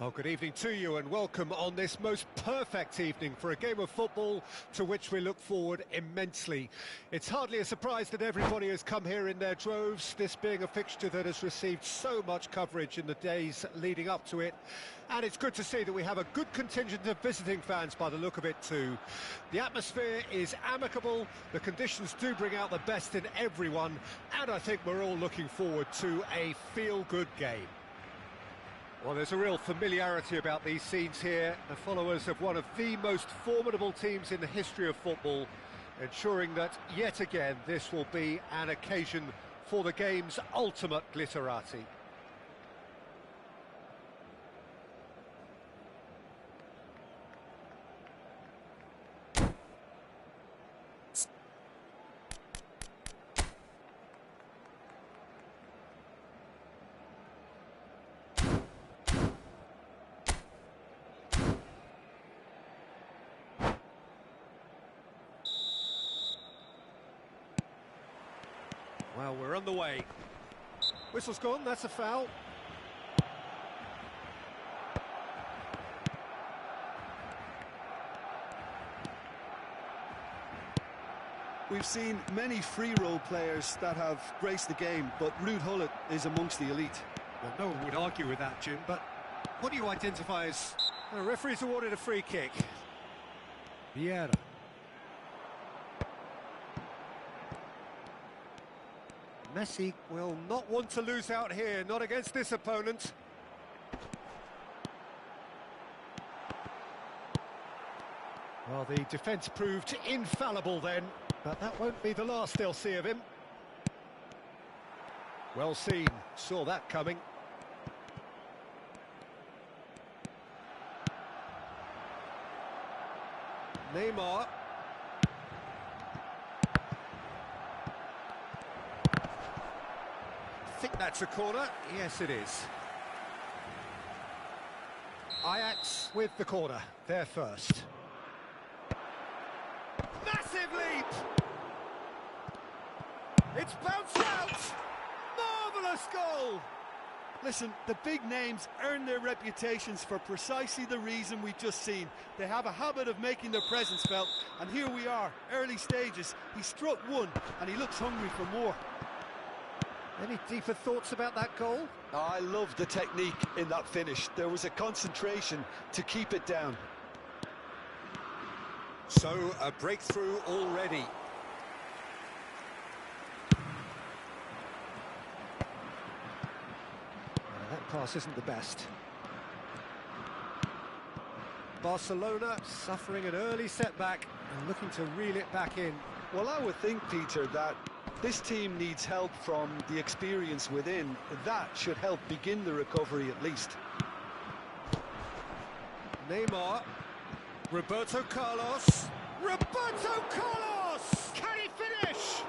Well, good evening to you and welcome on this most perfect evening for a game of football to which we look forward immensely. It's hardly a surprise that everybody has come here in their droves, this being a fixture that has received so much coverage in the days leading up to it. And it's good to see that we have a good contingent of visiting fans by the look of it too. The atmosphere is amicable, the conditions do bring out the best in everyone, and I think we're all looking forward to a feel-good game. Well, there's a real familiarity about these scenes here, the followers of one of the most formidable teams in the history of football, ensuring that, yet again, this will be an occasion for the game's ultimate glitterati. Well, we're on the way. Whistle's gone, that's a foul. We've seen many free role players that have graced the game, but Ruud Gullit is amongst the elite. Well, no one would argue with that, Jim, but what do you identify as... The referee's awarded a free kick. Vieira. Messi will not want to lose out here, not against this opponent. Well, the defence proved infallible then, but that won't be the last they'll see of him. Well seen, saw that coming. Neymar. I think that's a corner. Yes, it is. Ajax with the corner. They're first. Massive leap! It's bounced out! Marvellous goal! Listen, the big names earn their reputations for precisely the reason we've just seen. They have a habit of making their presence felt, and here we are, early stages. He struck one, and he looks hungry for more. Any deeper thoughts about that goal? I love the technique in that finish. There was a concentration to keep it down. So, a breakthrough already. That pass isn't the best. Barcelona suffering an early setback and looking to reel it back in. Well, I would think, Peter, that this team needs help from the experience within. That should help begin the recovery at least. Neymar. Roberto Carlos. Roberto Carlos! Can he finish?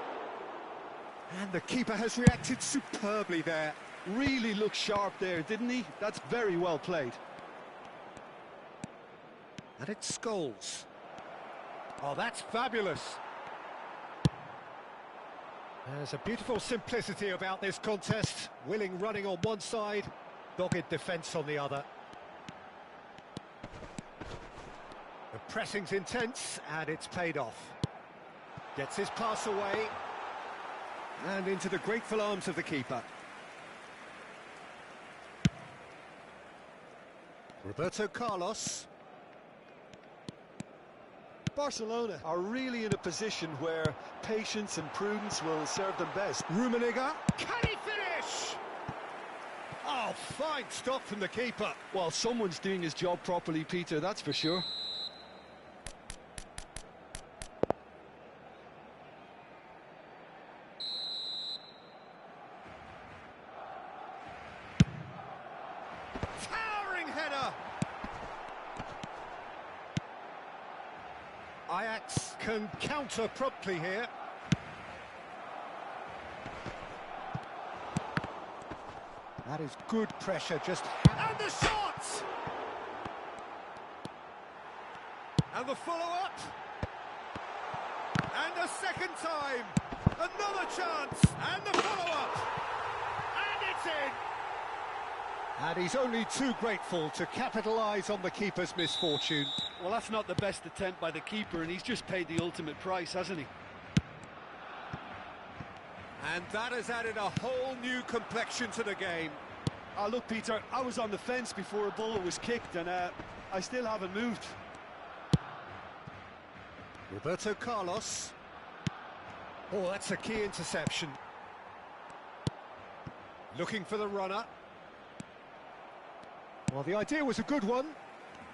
And the keeper has reacted superbly there. Really looked sharp there, didn't he? That's very well played. And it's Scholes. Oh, that's fabulous. There's a beautiful simplicity about this contest. Willing running on one side, dogged defence on the other. The pressing's intense, and it's paid off. Gets his pass away, and into the grateful arms of the keeper. Roberto Carlos. Barcelona are really in a position where patience and prudence will serve them best. Rummenigge. Can he finish? Oh, fine stop from the keeper. Well, someone's doing his job properly, Peter, that's for sure. Towering header. Ajax can counter promptly here. That is good pressure, just... And the shot! And the follow-up. And a second time. Another chance. And the follow-up. And it's in. And he's only too grateful to capitalise on the keeper's misfortune. Well, that's not the best attempt by the keeper, and he's just paid the ultimate price, hasn't he? And that has added a whole new complexion to the game. Oh, look, Peter, I was on the fence before a bullet was kicked, and I still haven't moved. Roberto Carlos. Oh, that's a key interception. Looking for the runner. Well, the idea was a good one.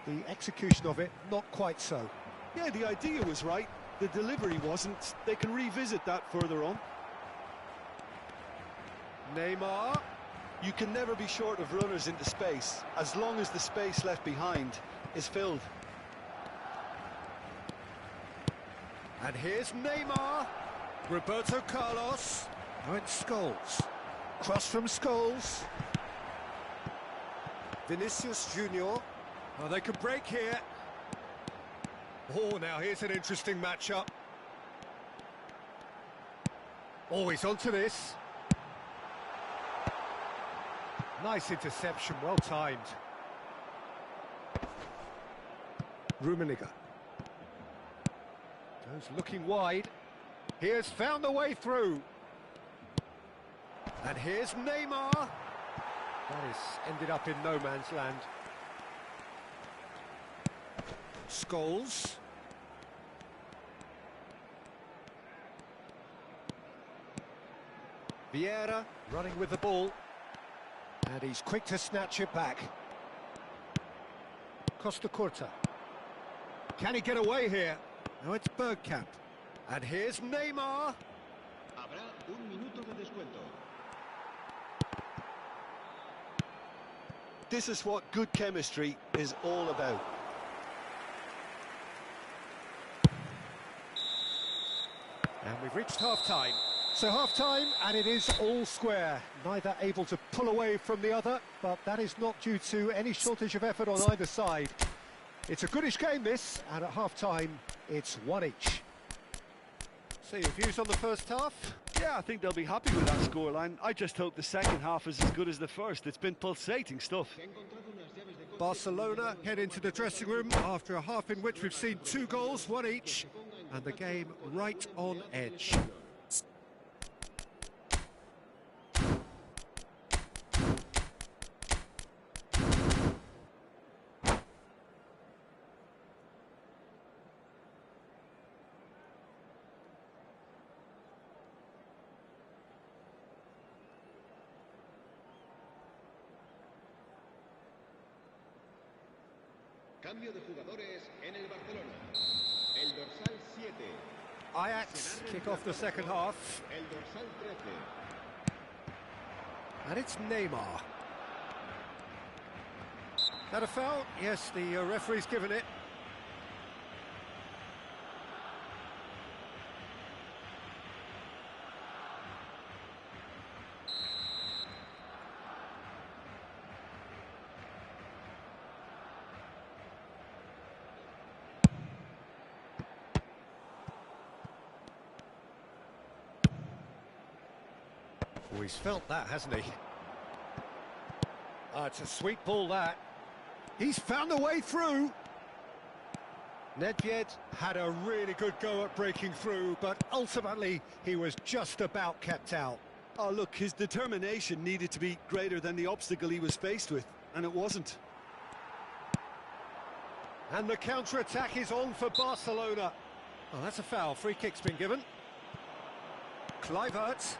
The execution of it, not quite so. Yeah, the idea was right. The delivery wasn't. They can revisit that further on. Neymar. You can never be short of runners into space, as long as the space left behind is filled. And here's Neymar. Roberto Carlos. Now it's Scholes. Cross from Scholes. Vinicius Junior. Oh, they could break here. Oh, now here's an interesting matchup. Oh, he's onto this. Nice interception, well timed. Rummenigge. Goes looking wide. He has found the way through. And here's Neymar. That is ended up in no man's land. Scholes. Vieira running with the ball. And he's quick to snatch it back. Costa Curta. Can he get away here? No, it's Bergkamp. And here's Neymar. Habrá un minuto de descuento. This is what good chemistry is all about. And we've reached half-time. So half-time, and it is all square. Neither able to pull away from the other, but that is not due to any shortage of effort on either side. It's a goodish game, this, and at half-time, it's one each. So your views on the first half? Yeah, I think they'll be happy with that scoreline. I just hope the second half is as good as the first. It's been pulsating stuff. Barcelona head into the dressing room after a half in which we've seen 2 goals, one each, and the game right on edge. Cambio de jugadores en el Barcelona. El dorsal 7. Ajax kick off the second half. El dorsal 13. And it's Neymar. That a foul? Yes, the referee's given it. Oh, he's felt that, hasn't he? Oh, it's a sweet ball, that. He's found a way through. Nedved had a really good go at breaking through, but ultimately he was just about kept out. Oh, look, his determination needed to be greater than the obstacle he was faced with, and it wasn't. And the counter-attack is on for Barcelona. Oh, that's a foul. Free kick's been given. Kluivert.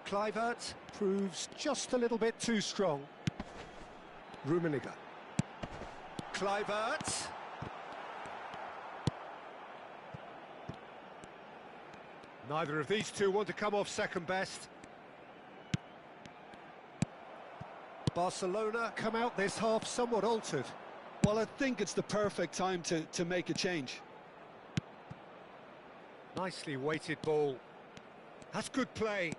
Kluivert proves just a little bit too strong. Rummenigge. Kluivert. Neither of these two want to come off second best. Barcelona come out this half somewhat altered. Well, I think it's the perfect time to make a change. Nicely weighted ball. That's good play.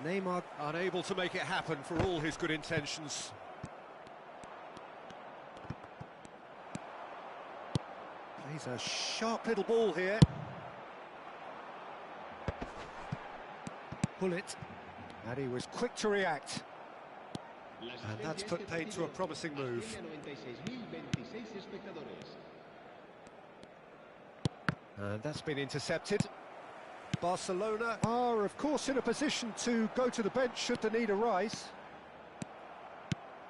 Neymar unable to make it happen for all his good intentions. Plays a sharp little ball here. pull it. And he was quick to react. And that's put paid to a promising move. And that's been intercepted. Barcelona are, of course, in a position to go to the bench should the need arise.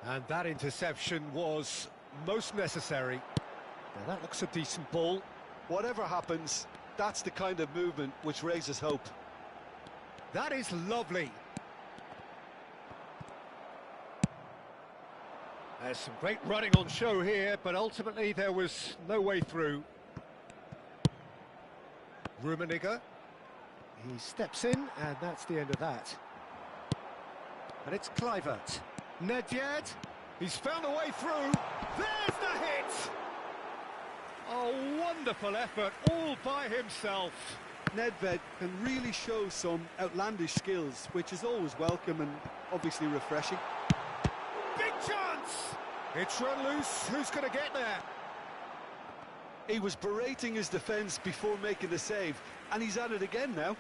And that interception was most necessary. Now that looks a decent ball. Whatever happens, that's the kind of movement which raises hope. That is lovely. There's some great running on show here, but ultimately there was no way through. Rummenigge. He steps in, and that's the end of that. And it's Kluivert. Nedved. He's found a way through. There's the hit! A wonderful effort, all by himself. Nedved can really show some outlandish skills, which is always welcome and obviously refreshing. Big chance! It's run loose. Who's going to get there? He was berating his defence before making the save, and he's at it again now.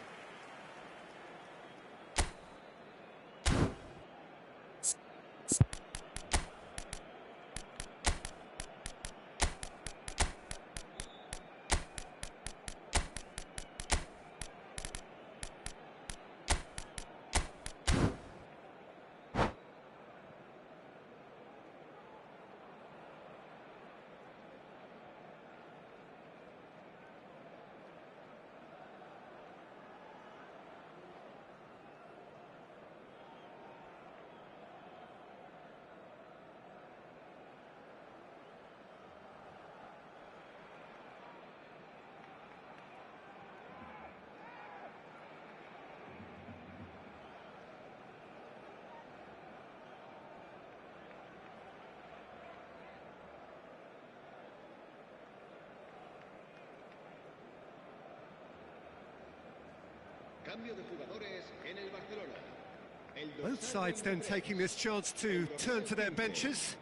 Both sides then taking this chance to turn to their benches.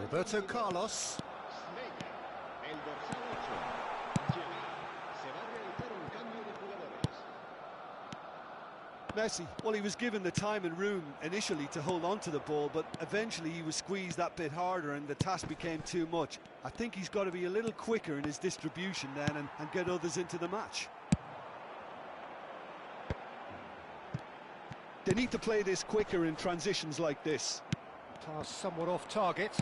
Roberto Carlos. Messi, well, he was given the time and room initially to hold on to the ball, but eventually he was squeezed that bit harder and the task became too much. I think he's got to be a little quicker in his distribution then and get others into the match. They need to play this quicker in transitions like this. Pass somewhat off target.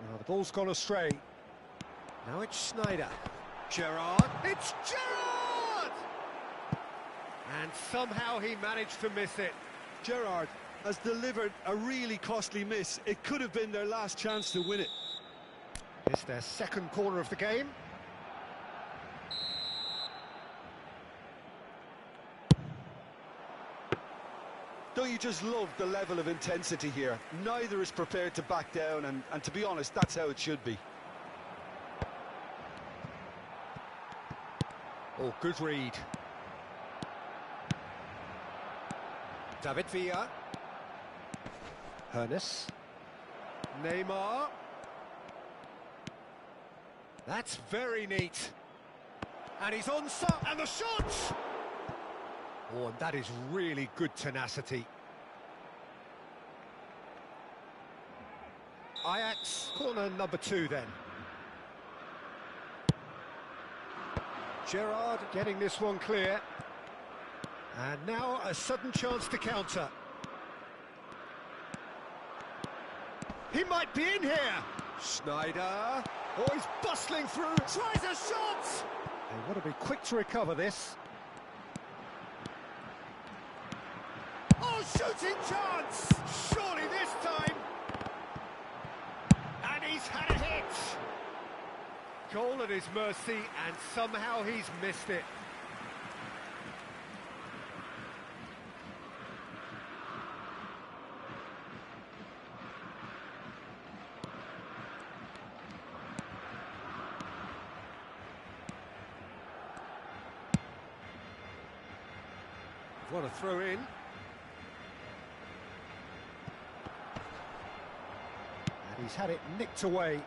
Now the ball's gone astray. Now it's Sneijder. Gerrard. It's Gerrard! And somehow he managed to miss it. Gerrard has delivered a really costly miss. It could have been their last chance to win it. It's their second corner of the game. Don't you just love the level of intensity here? Neither is prepared to back down, and to be honest, that's how it should be. Oh, good read. David Villa. Hernes. Neymar. That's very neat. And he's on side, and the shot! Oh, and that is really good tenacity. Ajax, corner number 2 then. Gerrard getting this one clear. And now a sudden chance to counter. He might be in here. Sneijder. Oh, he's bustling through. Tries a shot. They want to be quick to recover this. Oh, shooting chance! Surely this time! And he's had a hit! Goal at his mercy, and somehow he's missed it. What a throw in. And he's had it nicked away.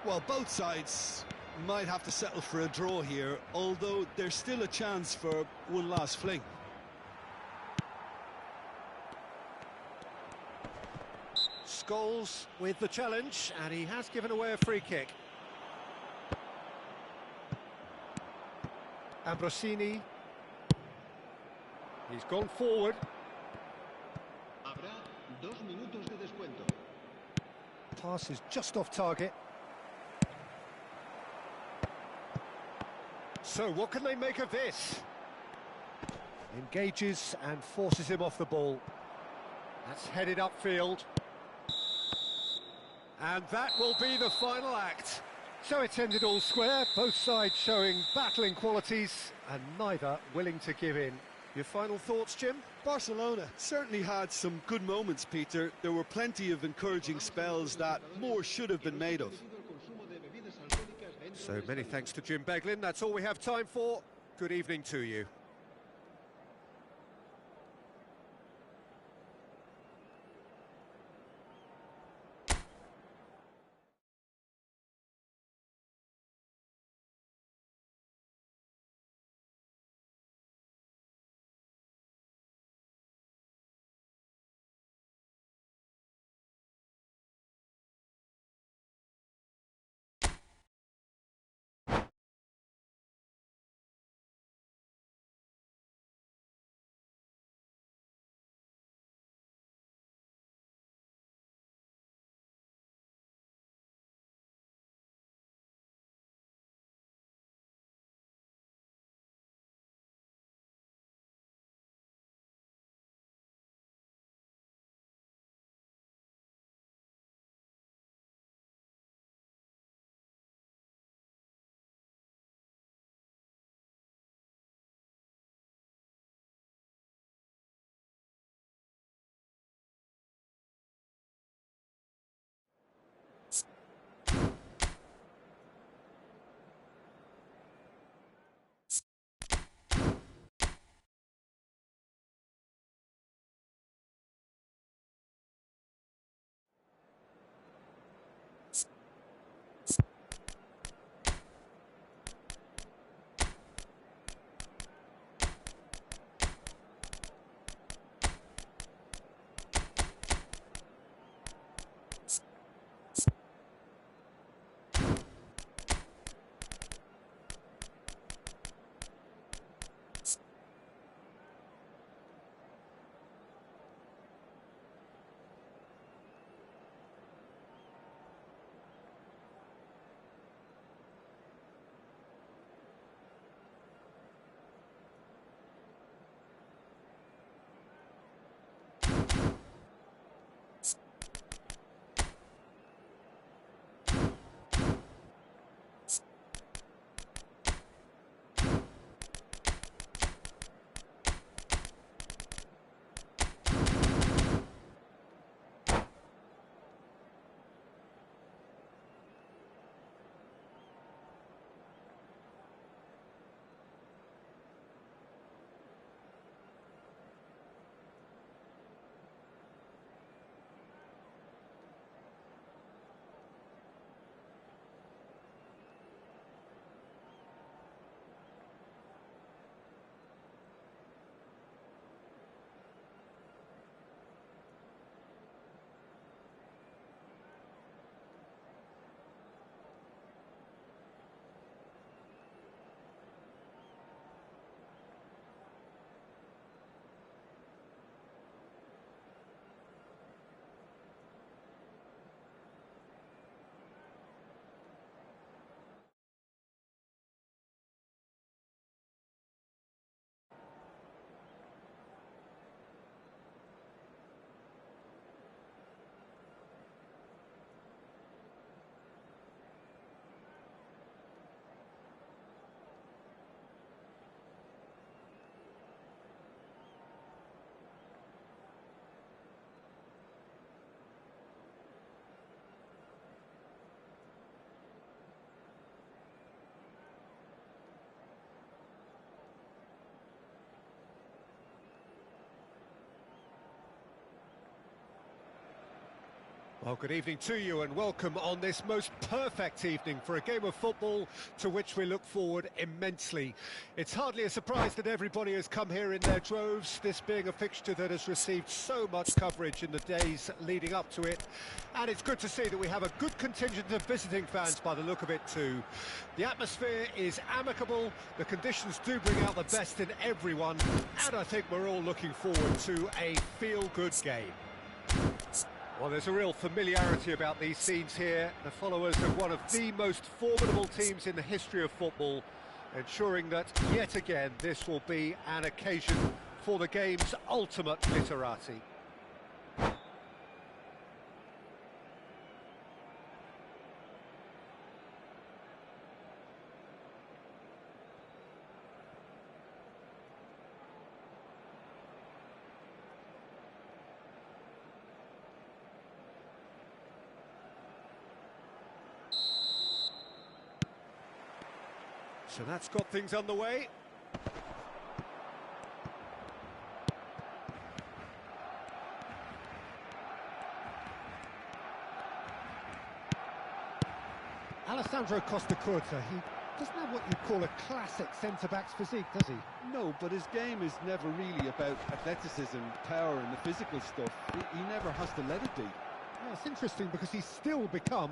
Well, both sides might have to settle for a draw here, although there's still a chance for one last fling. Scholes with the challenge, and he has given away a free kick. Ambrosini. He's gone forward. Habrá 2 minutos de descuento. Pass is just off target. So what can they make of this? Engages and forces him off the ball. That's headed upfield. And that will be the final act. So it's ended all square, both sides showing battling qualities and neither willing to give in. Your final thoughts, Jim? Barcelona certainly had some good moments, Peter. There were plenty of encouraging spells that more should have been made of. So many thanks to Jim Beglin. That's all we have time for. Good evening to you. Well, good evening to you and welcome on this most perfect evening for a game of football to which we look forward immensely. It's hardly a surprise that everybody has come here in their droves, this being a fixture that has received so much coverage in the days leading up to it. And it's good to see that we have a good contingent of visiting fans by the look of it too. The atmosphere is amicable, the conditions do bring out the best in everyone, and I think we're all looking forward to a feel-good game. Well, there's a real familiarity about these scenes here. The followers of one of the most formidable teams in the history of football, ensuring that, yet again, this will be an occasion for the game's ultimate literati. So that's got things underway. Alessandro Costa Curta, he doesn't have what you'd call a classic centre-back's physique, does he? No, but his game is never really about athleticism, power and the physical stuff. He never has to let it be. Yeah, it's interesting because he's still become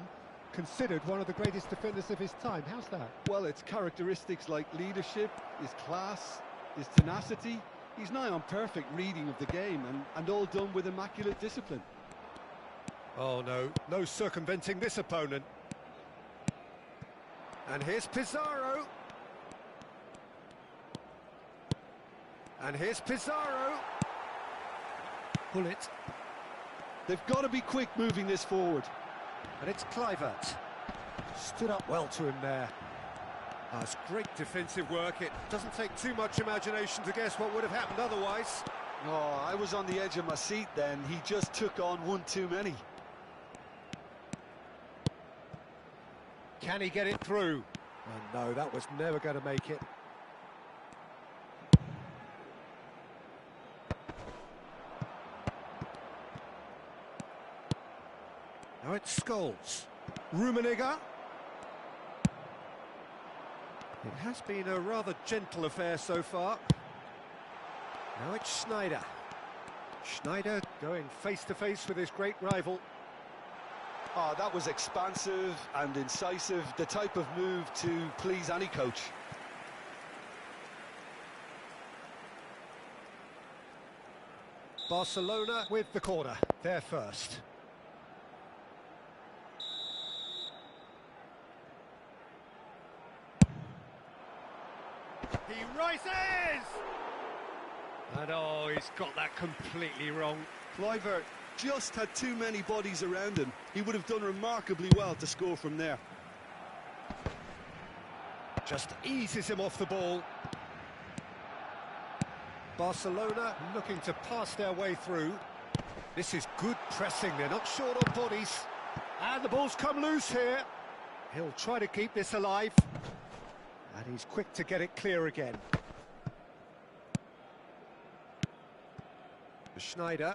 considered one of the greatest defenders of his time. How's that? Well, it's characteristics like leadership, his class, his tenacity. He's nigh on perfect reading of the game and all done with immaculate discipline. Oh no circumventing this opponent. And here's Pizarro. And here's Pizarro. Pull it. They've got to be quick moving this forward. And it's Kluivert. Stood up well to him there. Oh, it's great defensive work. It doesn't take too much imagination to guess what would have happened otherwise. Oh, I was on the edge of my seat then. He just took on one too many. Can he get it through? Oh no, that was never going to make it. Now it's Scholes. Rummenigge. It has been a rather gentle affair so far. Now it's Schneider. Schneider going face-to-face with his great rival. Oh, that was expansive and incisive, the type of move to please any coach. Barcelona with the corner, there first. He rises! And oh, he's got that completely wrong. Kluivert just had too many bodies around him. He would have done remarkably well to score from there. Just eases him off the ball. Barcelona looking to pass their way through. This is good pressing, they're not short on bodies. And the ball's come loose here. He'll try to keep this alive. And he's quick to get it clear again. Schneider.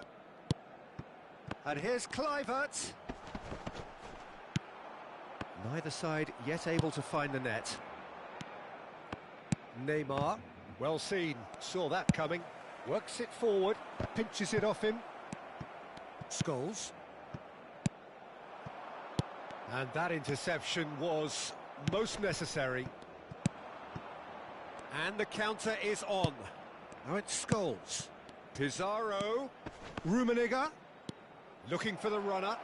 And here's Kluivert. Neither side yet able to find the net. Neymar, well seen, saw that coming. Works it forward, pinches it off him. Scholes. And that interception was most necessary. And the counter is on. Now it's Scholes. Pizarro. Rummenigge. Looking for the runner.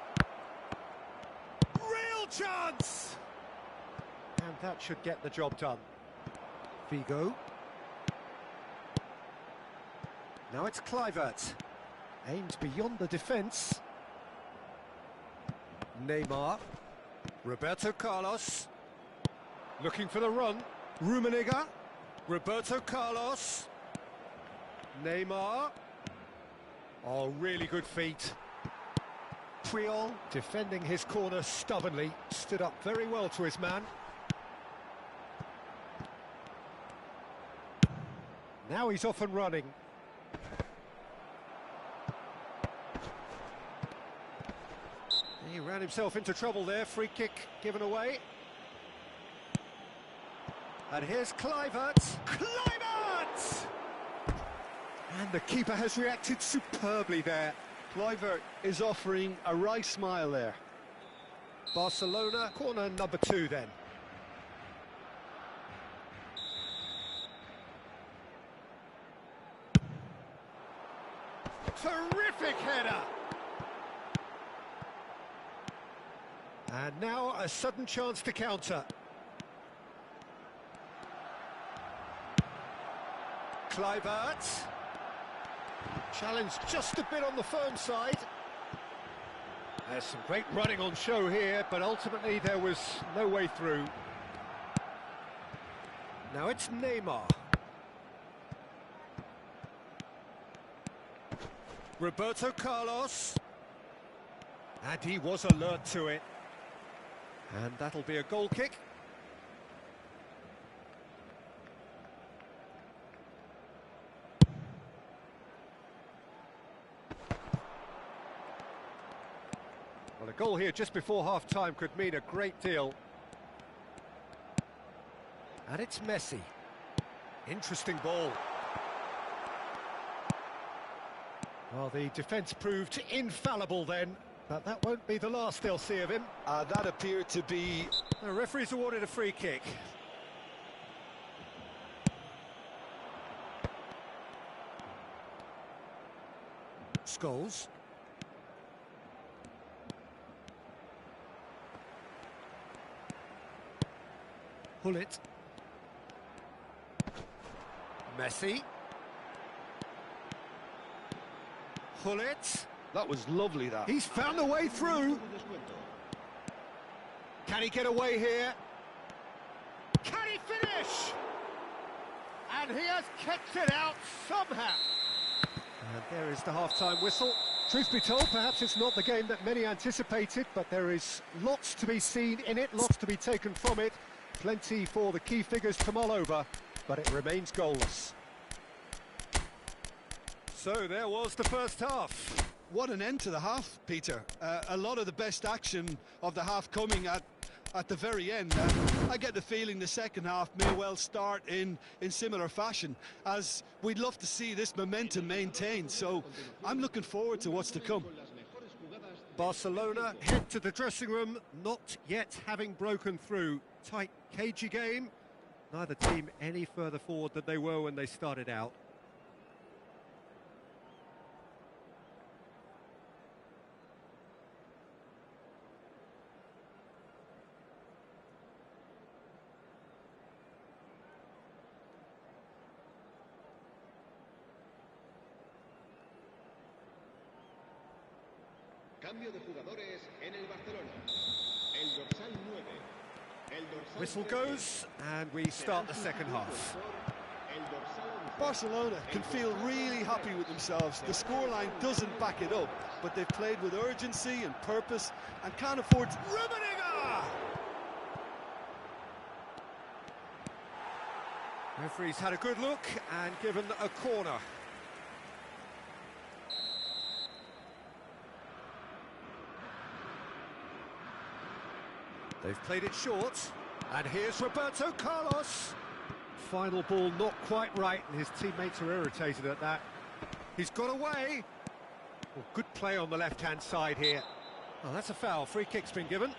Real chance! And that should get the job done. Figo. Now it's Kluivert. Aimed beyond the defence. Neymar. Roberto Carlos. Looking for the run. Rummenigge. Roberto Carlos. Neymar. Oh, really good feet. Puyol defending his corner stubbornly. Stood up very well to his man. Now he's off and running. He ran himself into trouble there, free kick given away. And here's Kluivert. Kluivert! And the keeper has reacted superbly there. Kluivert is offering a wry smile there. Barcelona, corner number 2 then. Terrific header! And now a sudden chance to counter. Kluivert. Challenged just a bit on the firm side. There's some great running on show here, but ultimately there was no way through. Now it's Neymar. Roberto Carlos. And he was alert to it. And that'll be a goal kick. Well, a goal here just before half-time could mean a great deal. And it's Messi. Interesting ball. Well, the defence proved infallible then, but that won't be the last they'll see of him. That appeared to be... The referee's awarded a free kick. Scholes. Hullet. Messi. Hullet. That was lovely, that. He's found a way through. Can he get away here? Can he finish? And he has kicked it out somehow. And there is the half-time whistle. Truth be told, perhaps it's not the game that many anticipated, but there is lots to be seen in it, lots to be taken from it. Plenty for the key figures to mull over, but it remains goalless. So there was the first half. What an end to the half, Peter. A lot of the best action of the half coming at the very end. I get the feeling the second half may well start in similar fashion, as we'd love to see this momentum maintained. So I'm looking forward to what's to come. Barcelona head to the dressing room, not yet having broken through. Tight, cagey game. Neither team any further forward than they were when they started out. Cambio de jugadores en el Barcelona. El dorsal 9. El dorsal Whistle goes, and we start the second half. Barcelona can feel really happy with themselves. The scoreline doesn't back it up, but they've played with urgency and purpose and can't afford to... Rummenigge! Referee's had a good look and given a corner. They've played it short, and here's Roberto Carlos. Final ball not quite right, and his teammates are irritated at that. He's got away. Well, good play on the left-hand side here. Oh, that's a foul. Free kick's been given.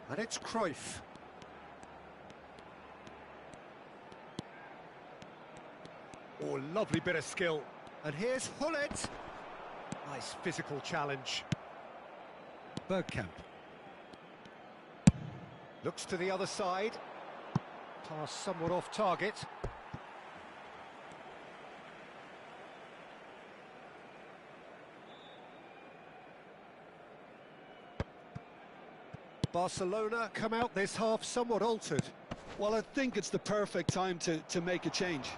And it's Cruyff. Oh, lovely bit of skill. And here's Hullet. Nice physical challenge. Bergkamp. Looks to the other side. Pass somewhat off target. Barcelona come out this half somewhat altered. Well, I think it's the perfect time to make a change.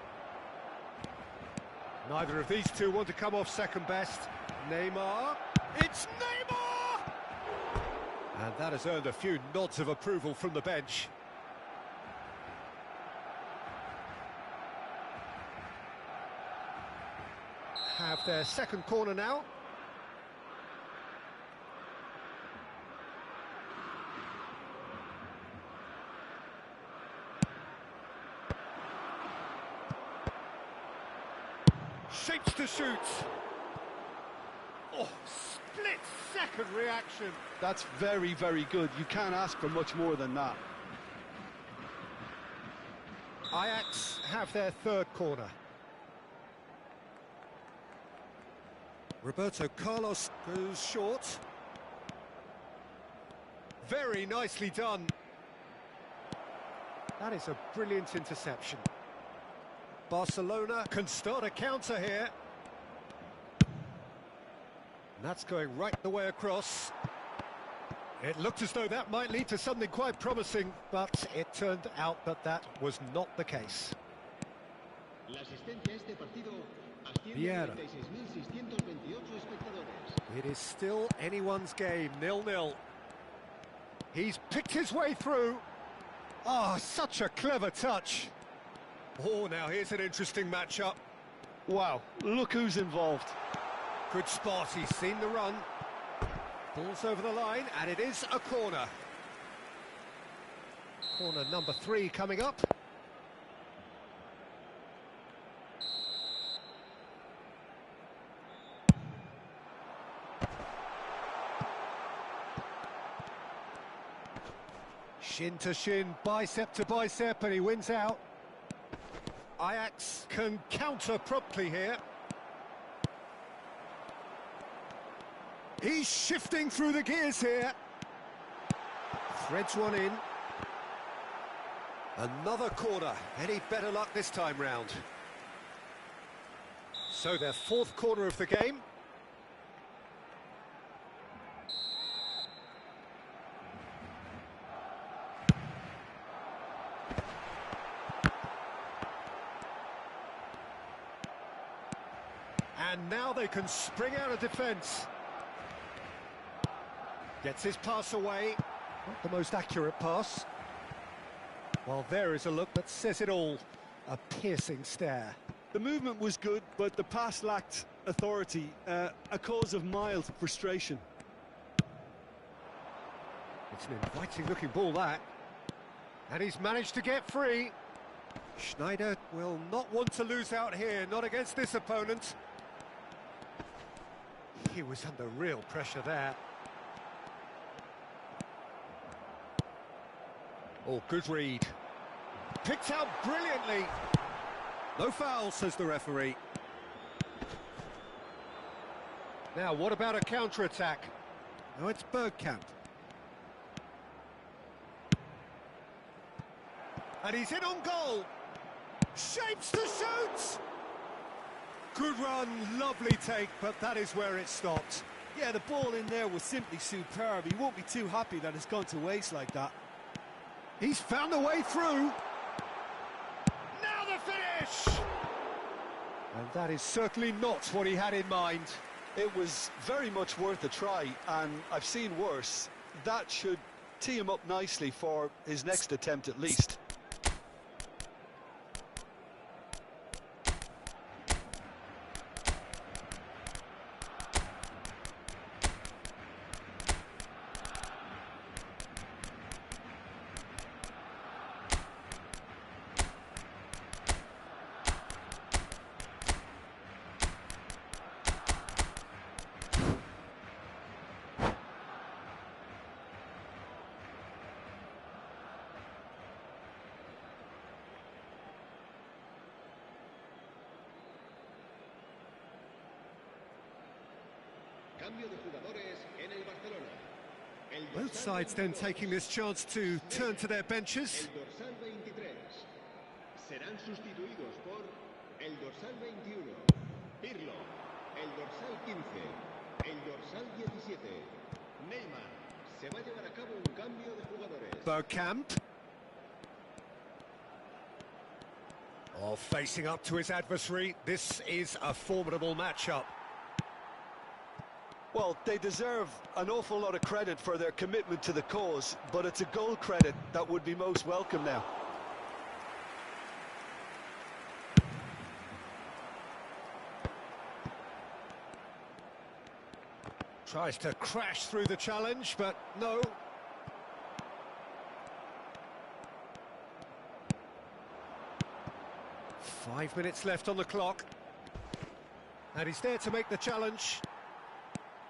Neither of these two want to come off second best. Neymar. It's Neymar! And that has earned a few nods of approval from the bench. Have their second corner now. Shapes to shoot. Oh, split-second reaction. That's very, very good. You can't ask for much more than that. Ajax have their third corner. Roberto Carlos goes short. Very nicely done. That is a brilliant interception. Barcelona can start a counter here. And that's going right the way across. It looked as though that might lead to something quite promising, but it turned out that that was not the case. Vieira. It is still anyone's game, 0-0. He's picked his way through. Ah, such a clever touch. Oh, now here's an interesting matchup. Wow, look who's involved. Good spot, he's seen the run. Ball's over the line, and it is a corner. Corner number 3 coming up. Shin to shin, bicep to bicep, and he wins out. Ajax can counter promptly here. He's shifting through the gears here. Threads one in. Another corner. Any better luck this time round? So their fourth corner of the game. And now they can spring out of defence. Gets his pass away. Not the most accurate pass. Well, there is a look that says it all. A piercing stare. The movement was good, but the pass lacked authority, a cause of mild frustration. It's an inviting-looking ball, that. And he's managed to get free. Schneider will not want to lose out here, not against this opponent. He was under real pressure there. Oh, good read. Picked out brilliantly. No foul, says the referee. Now, what about a counter-attack? Oh, it's Bergkamp. And he's in on goal. Shapes to shoot! Good run, lovely take, but that is where it stopped. Yeah, the ball in there was simply superb. He won't be too happy that it's gone to waste like that. He's found a way through. Now the finish! And that is certainly not what he had in mind. It was very much worth a try, and I've seen worse. That should tee him up nicely for his next attempt at least. Both sides then taking this chance to turn to their benches. El dorsal 23 serán sustituidos por el dorsal 21, Pirlo, el dorsal 15, el dorsal 17, Neymar. Se va a llevar a cabo un cambio de jugadores. Bergkamp. Oh, facing up to his adversary. This is a formidable matchup. Well, they deserve an awful lot of credit for their commitment to the cause, but it's a goal credit that would be most welcome now. Tries to crash through the challenge, but no. Five minutes left on the clock. And he's there to make the challenge.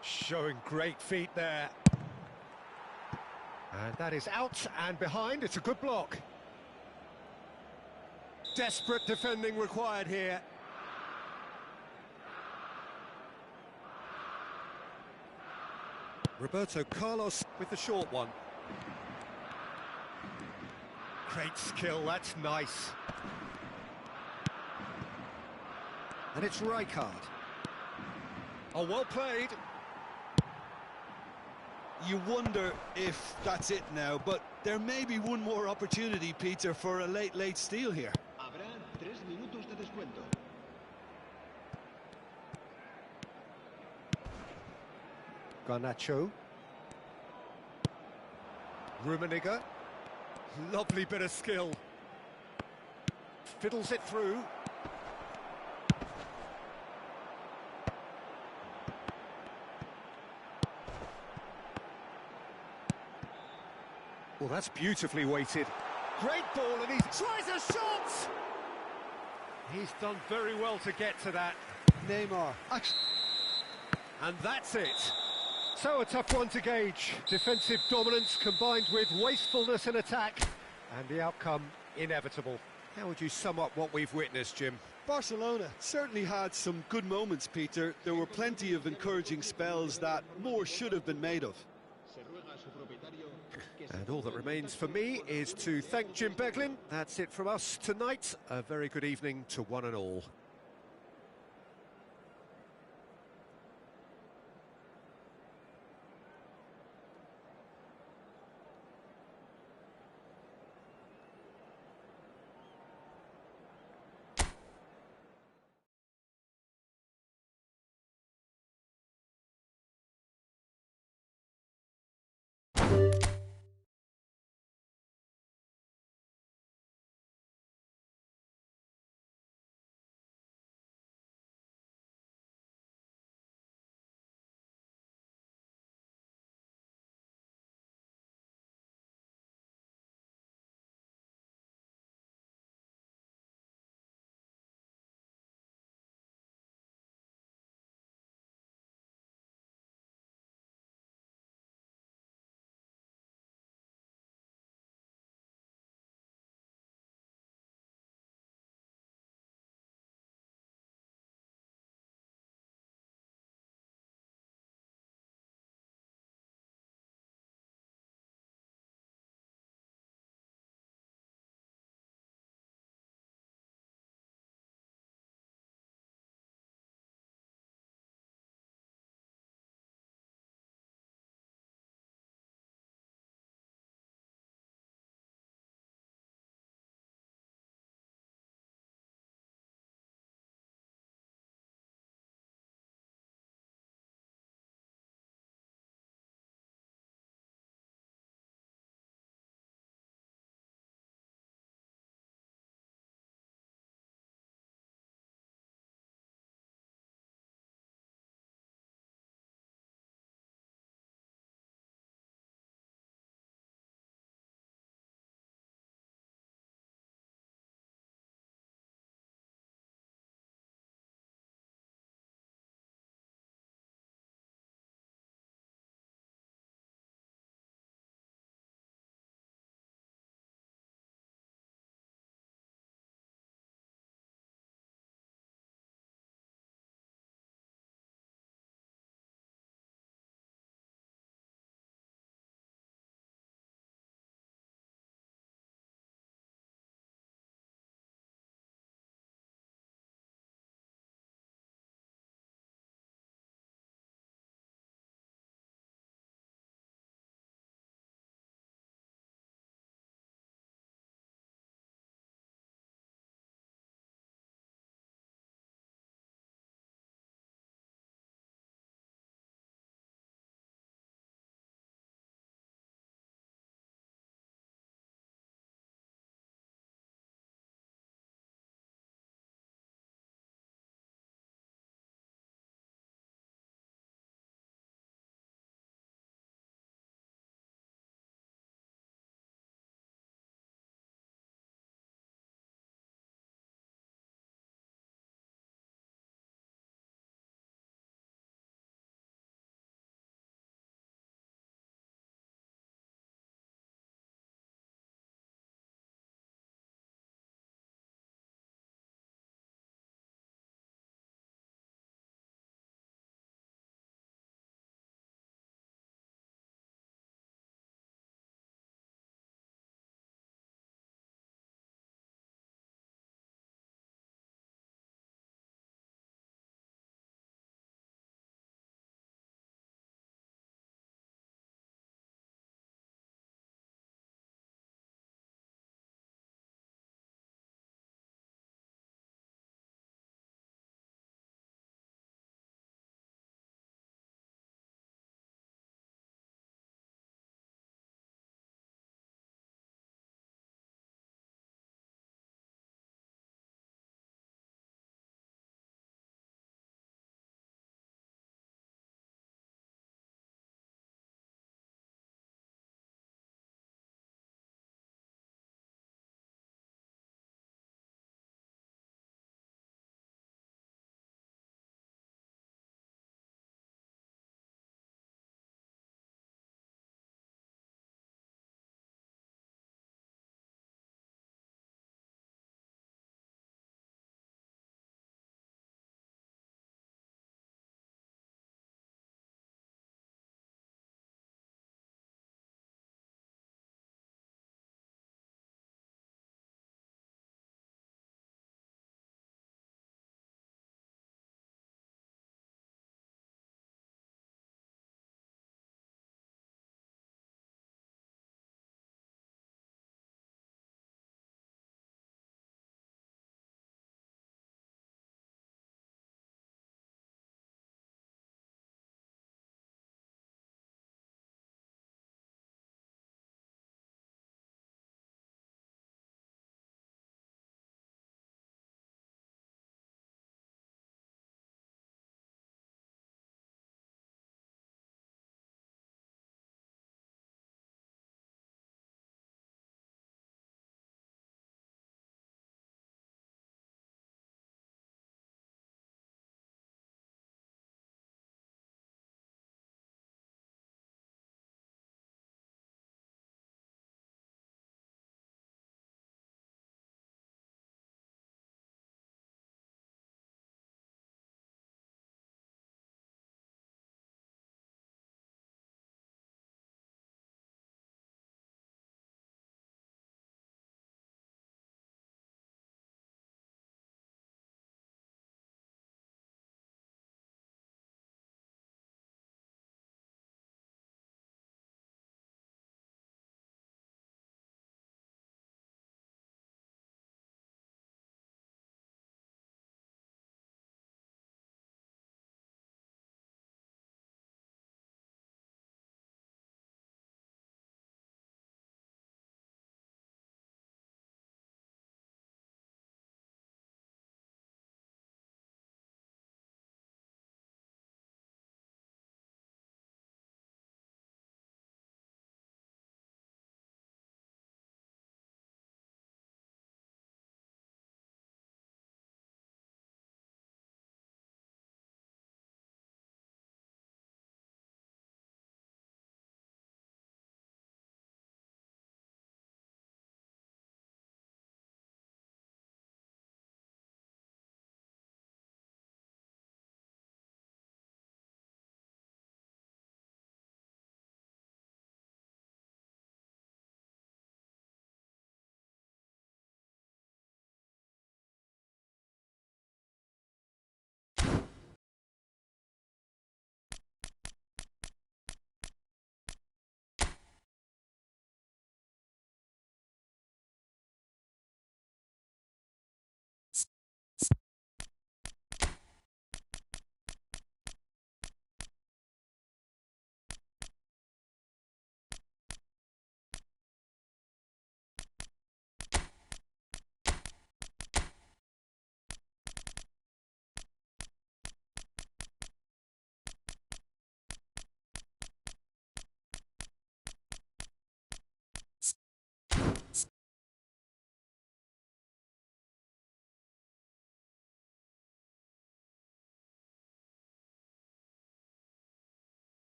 Showing great feet there. And that is out and behind. It's a good block. Desperate defending required here. Roberto Carlos with the short one. Great skill, that's nice. And it's Rijkaard. Oh, well played. You wonder if that's it now, but there may be one more opportunity, Peter, for a late steal here. Habrá 3 minutos de descuento. Garnacho. Rummenigge. Lovely bit of skill. Fiddles it through. Well, that's beautifully weighted. Great ball, and he tries a shot! He's done very well to get to that. Neymar. And that's it. So a tough one to gauge. Defensive dominance combined with wastefulness in attack, and the outcome inevitable. How would you sum up what we've witnessed, Jim? Barcelona certainly had some good moments, Peter. There were plenty of encouraging spells that more should have been made of. And all that remains for me is to thank Jim Beglin. That's it from us tonight. A very good evening to one and all.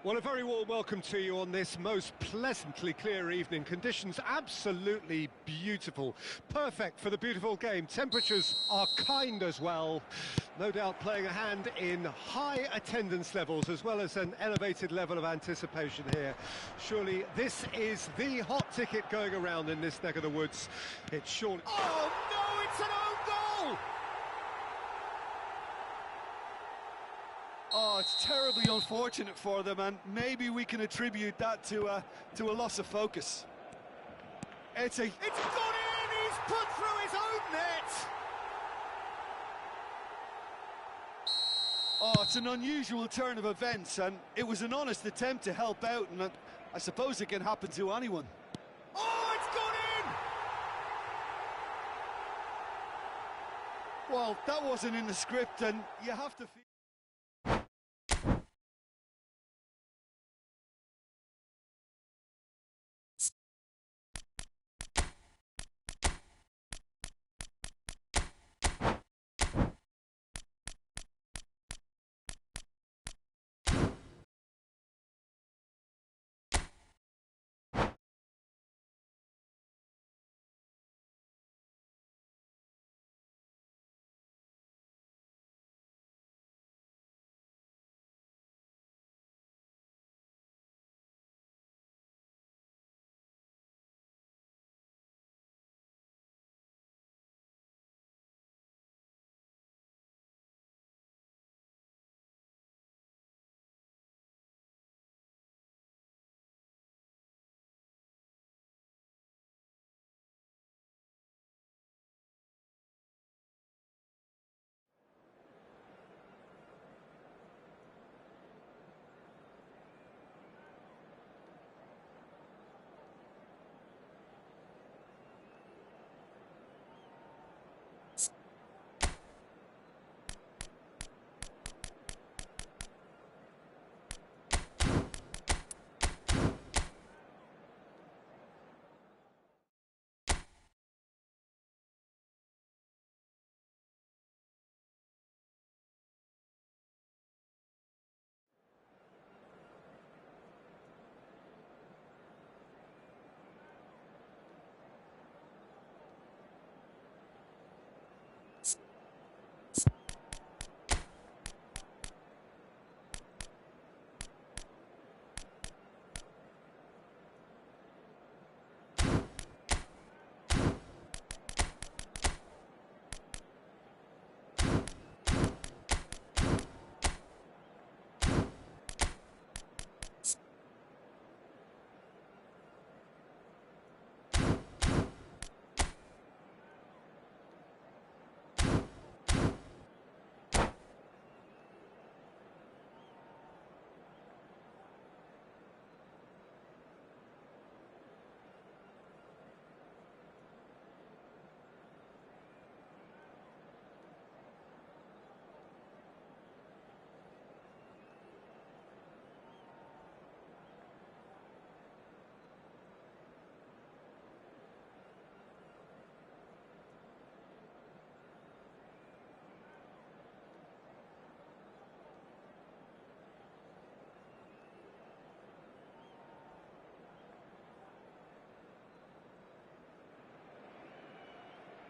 Well, a very warm welcome to you on this most pleasantly clear evening. Conditions absolutely beautiful. Perfect for the beautiful game. Temperatures are kind as well. No doubt playing a hand in high attendance levels as well as an elevated level of anticipation here. Surely this is the hot ticket going around in this neck of the woods. It's surely... Oh, no, it's an own goal! Oh, it's terribly unfortunate for them, and maybe we can attribute that to a loss of focus. It's gone in! He's put through his own net! Oh, it's an unusual turn of events, and it was an honest attempt to help out, and I suppose it can happen to anyone. Oh, it's gone in! Well, that wasn't in the script, and you have to feel...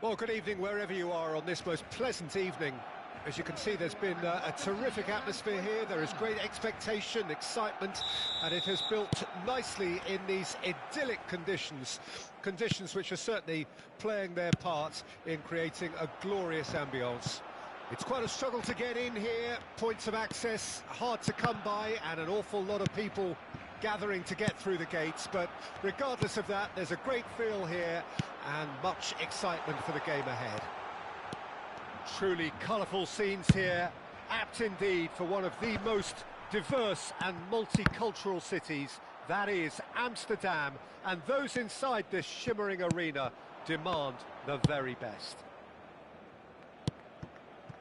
Well, good evening wherever you are on this most pleasant evening. As you can see, there's been a terrific atmosphere here. There is great expectation, excitement, and it has built nicely in these idyllic conditions. Conditions which are certainly playing their part in creating a glorious ambience. It's quite a struggle to get in here, points of access hard to come by, and an awful lot of people gathering to get through the gates, but regardless of that, there's a great feel here and much excitement for the game ahead. Truly colourful scenes here, apt indeed for one of the most diverse and multicultural cities, that is Amsterdam, and those inside this shimmering arena demand the very best.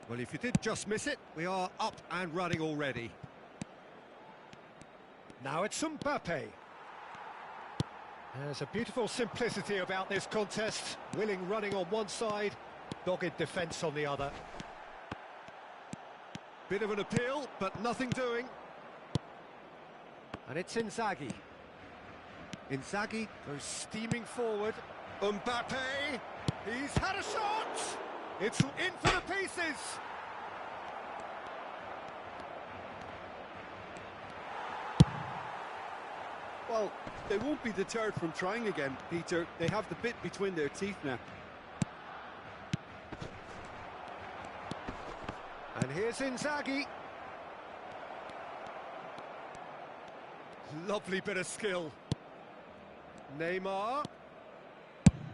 Well, if you did just miss it, we are up and running already. Now it's Mbappe. There's a beautiful simplicity about this contest. Willing running on one side, dogged defence on the other. Bit of an appeal, but nothing doing. And it's Inzaghi. Inzaghi goes steaming forward. Mbappe, he's had a shot! It's in for the pieces! Well, they won't be deterred from trying again, Peter. They have the bit between their teeth now. And here's Inzaghi. Lovely bit of skill. Neymar.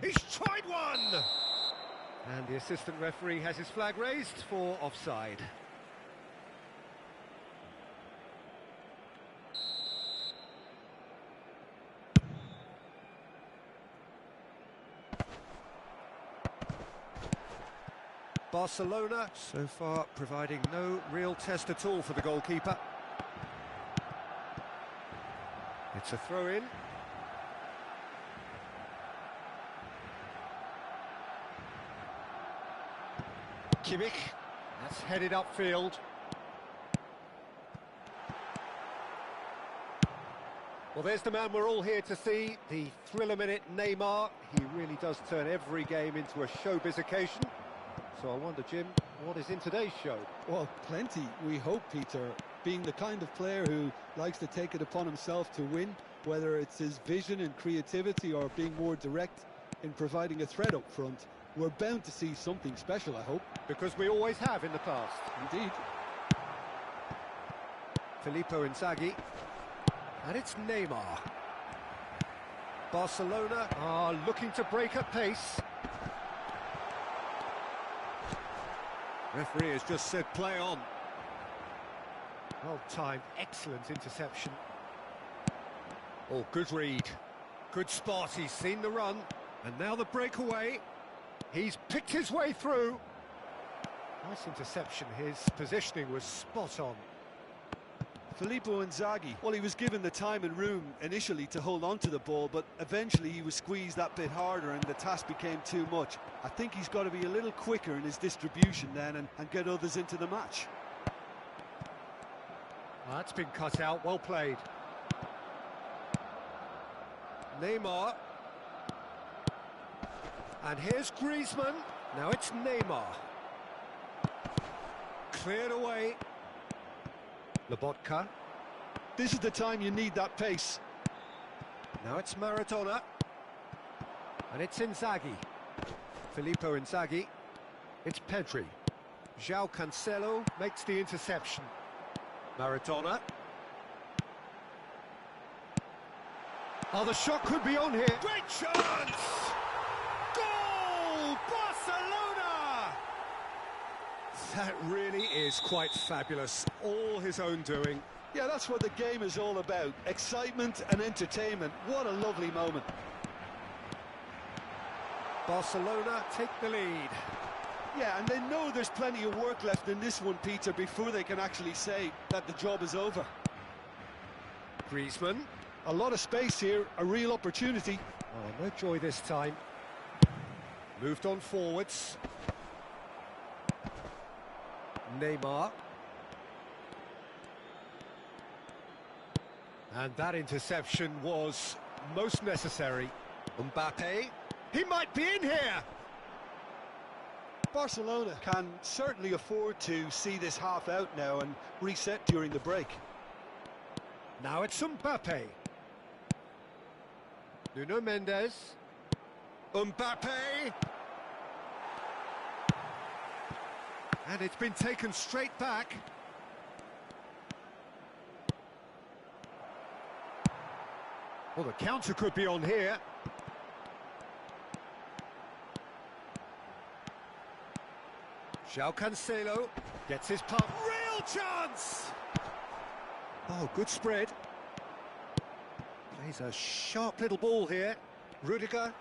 He's tried one! And the assistant referee has his flag raised for offside. Barcelona, so far, providing no real test at all for the goalkeeper. It's a throw-in. Kimmich, that's headed upfield. Well, there's the man we're all here to see, the thriller-minute Neymar. He really does turn every game into a showbiz occasion. So I wonder, Jim, what is in today's show? Well, plenty, we hope, Peter. Being the kind of player who likes to take it upon himself to win, whether it's his vision and creativity or being more direct in providing a threat up front, we're bound to see something special, I hope. Because we always have in the past. Indeed. Filippo Inzaghi. And it's Neymar. Barcelona are looking to break at pace. Referee has just said play on. Well timed, excellent interception. Oh, good read. Good spot, he's seen the run. And now the breakaway. He's picked his way through. Nice interception, his positioning was spot on. Filippo Inzaghi, well, he was given the time and room initially to hold on to the ball, but eventually he was squeezed that bit harder and the task became too much. I think he's got to be a little quicker in his distribution then and get others into the match. That's been cut out, well played. Neymar. And here's Griezmann. Now it's Neymar. Cleared away. Lobotka. This is the time you need that pace. Now it's Maradona. And it's Inzaghi. Filippo Inzaghi. It's Pedri. João Cancelo makes the interception. Maradona. Oh, the shot could be on here. Great chance! Goal! Barcelona! That really is quite fabulous. All his own doing. Yeah, that's what the game is all about. Excitement and entertainment. What a lovely moment. Barcelona take the lead. Yeah, and they know there's plenty of work left in this one, Peter, before they can actually say that the job is over. Griezmann. A lot of space here, a real opportunity. Oh, no joy this time. Moved on forwards. Neymar. And that interception was most necessary. Mbappe. He might be in here! Barcelona can certainly afford to see this half out now and reset during the break. Now it's Mbappe. Nuno Mendes. Mbappe. And it's been taken straight back. Well, the counter could be on here. João Cancelo gets his pump. Real chance! Oh, good spread. Plays a sharp little ball here. Rudiger.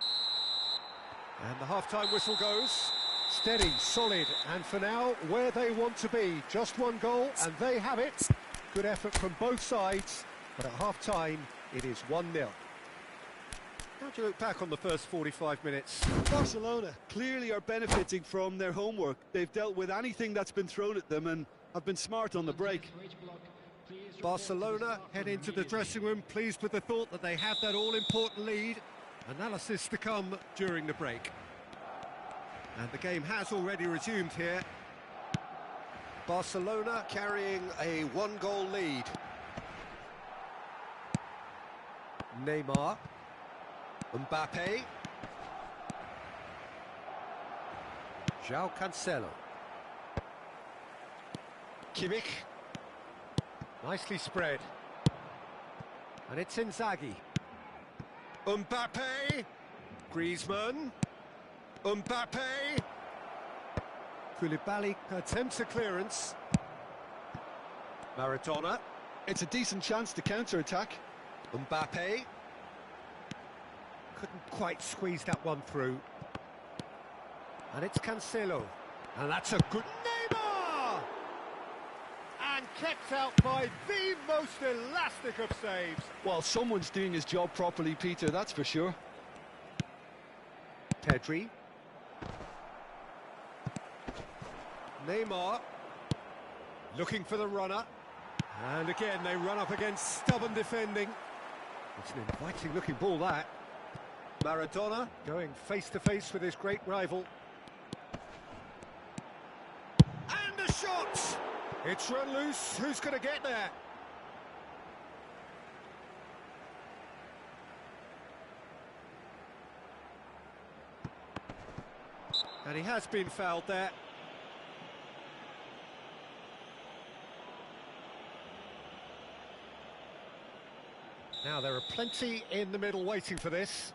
And the half-time whistle goes. Steady, solid, and for now, where they want to be. Just one goal, and they have it. Good effort from both sides, but at half-time, it is 1-0. How do you look back on the first 45 minutes? Barcelona clearly are benefiting from their homework. They've dealt with anything that's been thrown at them and have been smart on the break. Barcelona head into the dressing room pleased with the thought that they have that all-important lead. Analysis to come during the break. And the game has already resumed here. Barcelona carrying a one-goal lead. Neymar. Mbappe. João Cancelo. Kimmich. Nicely spread. And it's Inzaghi. Mbappe. Griezmann. Mbappe. Koulibaly attempts a clearance. Maradona. It's a decent chance to counter-attack. Mbappe. Couldn't quite squeeze that one through. And it's Cancelo. And that's a good Neymar! And kept out by the most elastic of saves. Well, someone's doing his job properly, Peter, that's for sure. Pedri. Neymar. Looking for the runner. And again, they run up against stubborn defending. It's an inviting-looking ball, that. Maradona going face-to-face with his great rival. And a shot! It's run loose. Who's going to get there? And he has been fouled there. Now, there are plenty in the middle waiting for this.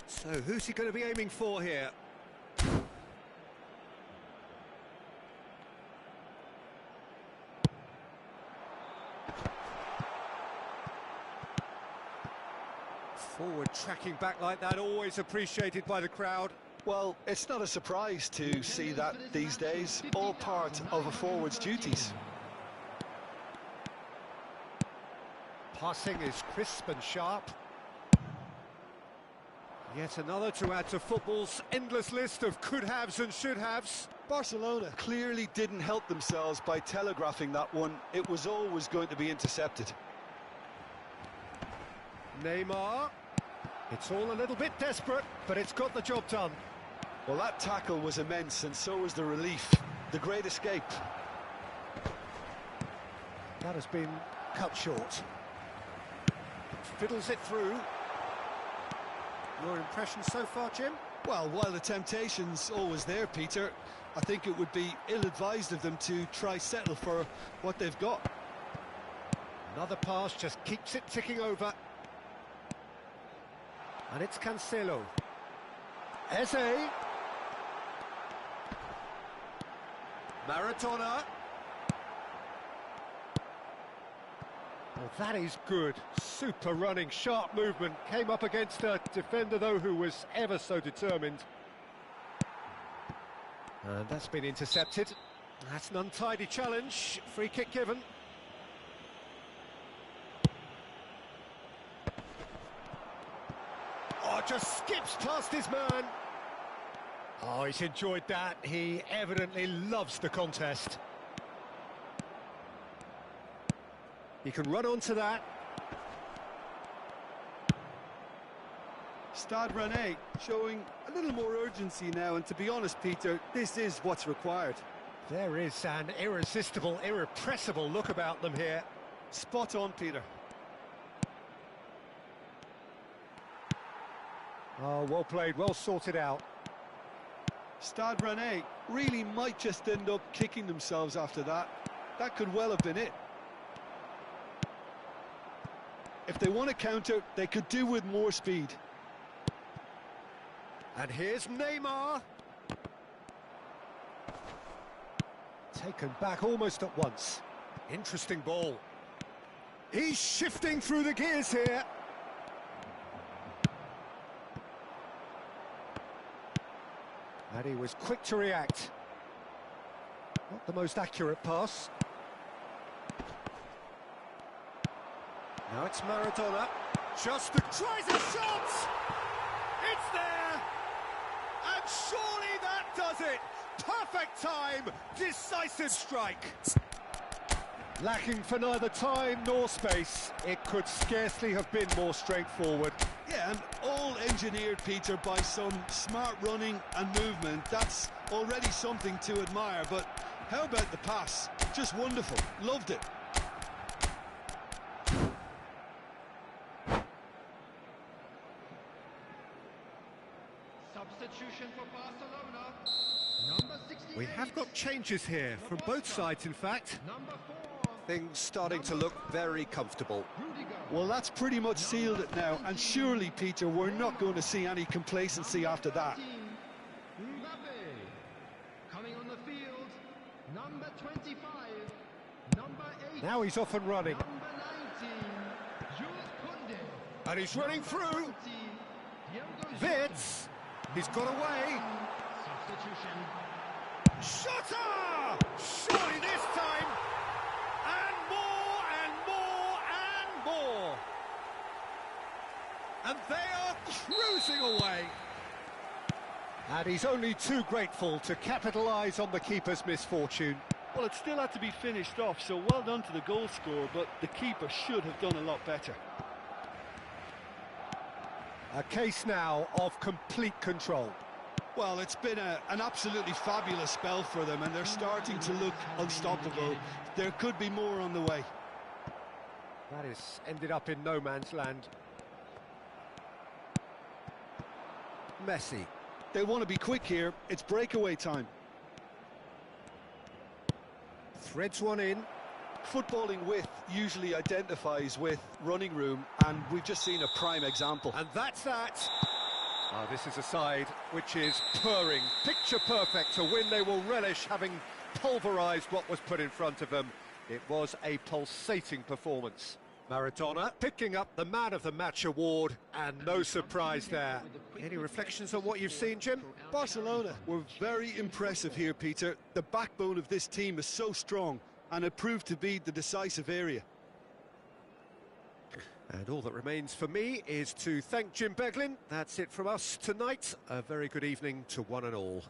So, who's he going to be aiming for here? Forward tracking back like that, always appreciated by the crowd. Well, it's not a surprise to see that these days, all part of a forward's duties. Passing is crisp and sharp. Yet another to add to football's endless list of could-haves and should-haves. Barcelona clearly didn't help themselves by telegraphing that one. It was always going to be intercepted. Neymar. It's all a little bit desperate, but it's got the job done. Well, that tackle was immense, and so was the relief. The great escape. That has been cut short. Fiddles it through. Your impression so far, Jim? Well, while the temptation's always there, Peter, I think it would be ill-advised of them to try settle for what they've got. Another pass just keeps it ticking over. And it's Cancelo. Eze. Maradona. Well, that is good. Super running, sharp movement. Came up against a defender, though, who was ever so determined. And that's been intercepted. That's an untidy challenge. Free kick given. Oh, just skips past his man. Oh, he's enjoyed that. He evidently loves the contest. He can run onto that. Stade Rennais showing a little more urgency now, and to be honest, Peter, this is what's required. There is an irresistible, irrepressible look about them here. Spot on, Peter. Oh, well played, well sorted out. Stade Rennais really might just end up kicking themselves after that. That could well have been it. If they want to counter, they could do with more speed. And here's Neymar. Taken back almost at once. Interesting ball. He's shifting through the gears here. And he was quick to react. Not the most accurate pass. Now it's Maradona. Just tries a shot! It's there! And surely that does it! Perfect time! Decisive strike! Lacking for neither time nor space, it could scarcely have been more straightforward. Yeah, and all engineered, Peter, by some smart running and movement. That's already something to admire, but how about the pass? Just wonderful. Loved it. Substitution for Barcelona. Number 68. We have got changes here, from both sides in fact. Number 4. Things starting to look very comfortable. Rudiger. Well, that's pretty much sealed it now, and surely, Peter, we're not going to see any complacency after that. Mbappe. Coming on the field. Number 25. Number 8. Now he's off and running. Number 19. Jules Koundé. And he's running through. 20. Diogo Jota. Wits. He's got away. Substitution. Shota! Surely this time. And more and more and more. And they are cruising away. And he's only too grateful to capitalise on the keeper's misfortune. Well, it still had to be finished off, so well done to the goal scorer, but the keeper should have done a lot better. A case now of complete control. Well, it's been an absolutely fabulous spell for them, and they're starting to look unstoppable. There could be more on the way. That is ended up in no man's land. Messi. They want to be quick here. It's breakaway time. Threads one in. Footballing width usually identifies with running room, and we've just seen a prime example. And that's that. Oh, this is a side which is purring, picture perfect, to win they will relish, having pulverised what was put in front of them. It was a pulsating performance. Maradona picking up the Man of the Match award, and no surprise there. Any reflections on what you've seen, Jim? Barcelona were very impressive here, Peter. The backbone of this team is so strong, and it proved to be the decisive area. And all that remains for me is to thank Jim Beglin. That's it from us tonight. A very good evening to one and all.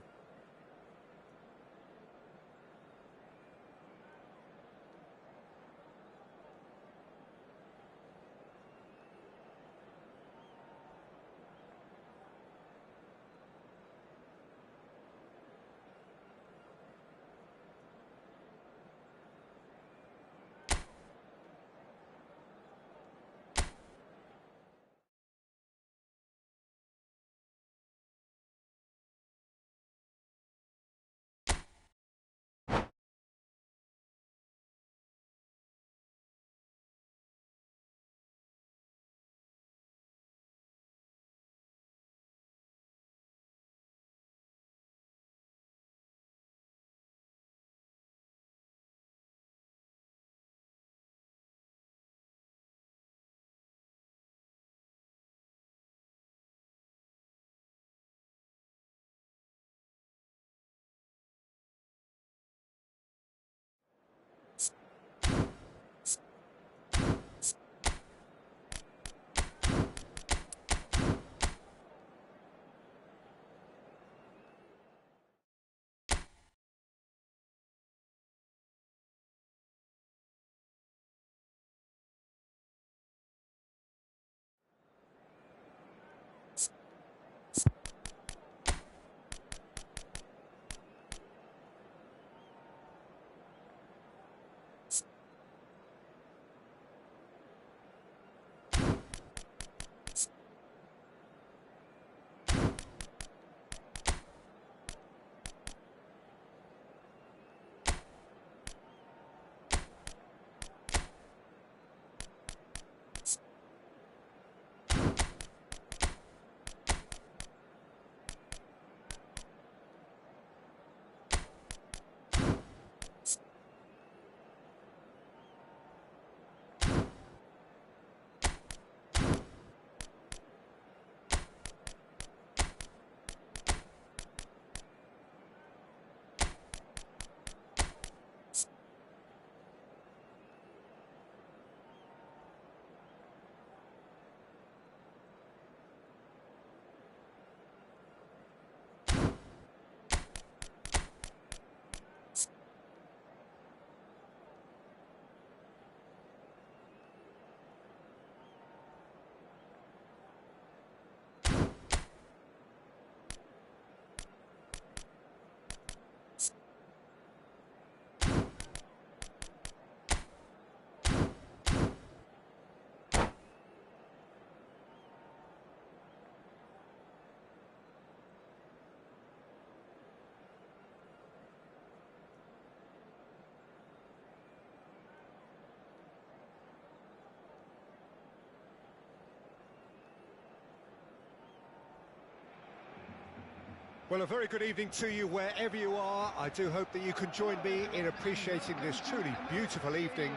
Well, a very good evening to you wherever you are. I do hope that you can join me in appreciating this truly beautiful evening,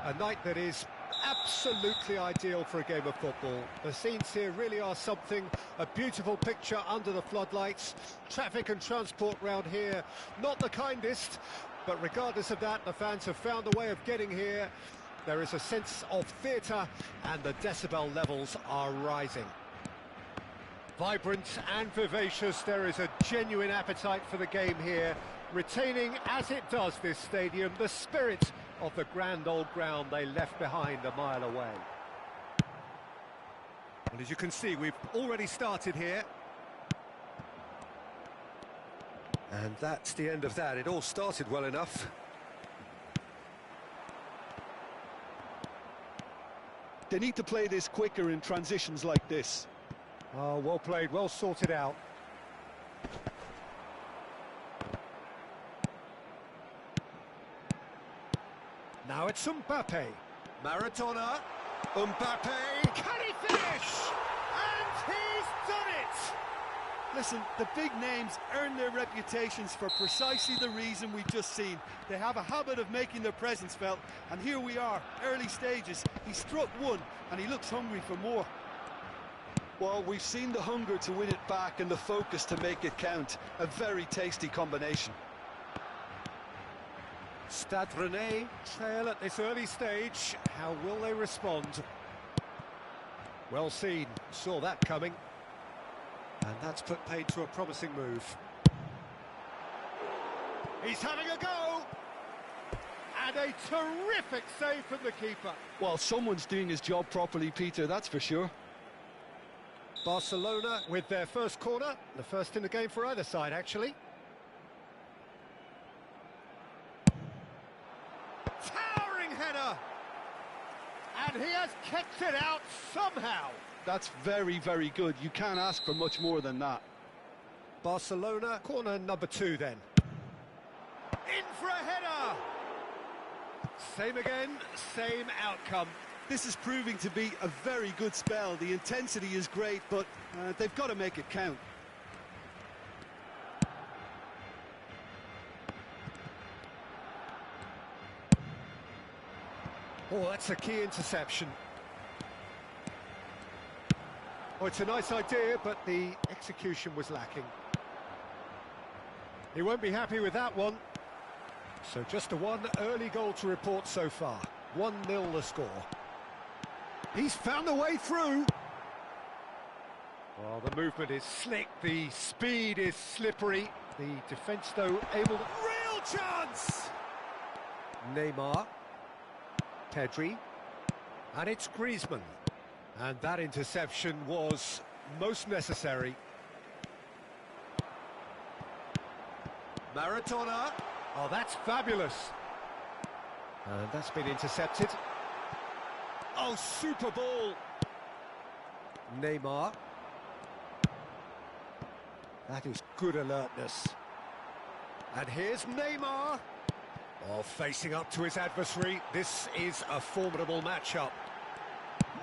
a night that is absolutely ideal for a game of football. The scenes here really are something, a beautiful picture under the floodlights. Traffic and transport round here, not the kindest, but regardless of that, the fans have found a way of getting here. There is a sense of theatre and the decibel levels are rising. Vibrant and vivacious, there is a genuine appetite for the game here, retaining, as it does this stadium, the spirit of the grand old ground they left behind a mile away. Well, as you can see, we've already started here. And that's the end of that. It all started well enough. They need to play this quicker in transitions like this. Oh, well played, well sorted out. Now it's Mbappe. Maradona. Mbappe. Can he finish? And he's done it! Listen, the big names earn their reputations for precisely the reason we've just seen. They have a habit of making their presence felt, and here we are, early stages. He struck one, and he looks hungry for more. Well, we've seen the hunger to win it back and the focus to make it count. A very tasty combination. Stade Rennais trail at this early stage. How will they respond? Well seen, saw that coming. And that's put paid to a promising move. He's having a go! And a terrific save from the keeper. Well, someone's doing his job properly, Peter, that's for sure. Barcelona with their first corner, the first in the game for either side, actually. Towering header! And he has kept it out somehow. That's very, very good. You can't ask for much more than that. Barcelona, corner number 2 then. In for a header! Same again, same outcome. This is proving to be a very good spell. The intensity is great, but they've got to make it count. Oh, that's a key interception. Oh, it's a nice idea, but the execution was lacking. He won't be happy with that one. So just a one early goal to report so far. 1-0 the score. He's found a way through. Well, the movement is slick, the speed is slippery. The defence, though, able to... Real chance! Neymar. Pedri. And it's Griezmann. And that interception was most necessary. Maradona. Oh, that's fabulous. And that's been intercepted. Oh, super ball. Neymar. That is good alertness. And here's Neymar. Oh, facing up to his adversary. This is a formidable matchup.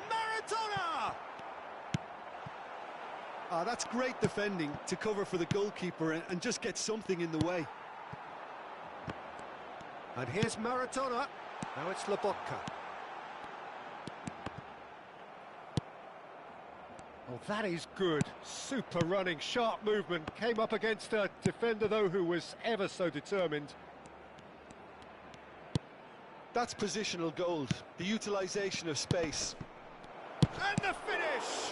Maradona! That's great defending to cover for the goalkeeper and just get something in the way. And here's Maradona. Now it's Lobotka. Oh, that is good. Super running, sharp movement. Came up against a defender, though, who was ever so determined. That's positional gold, the utilisation of space. And the finish!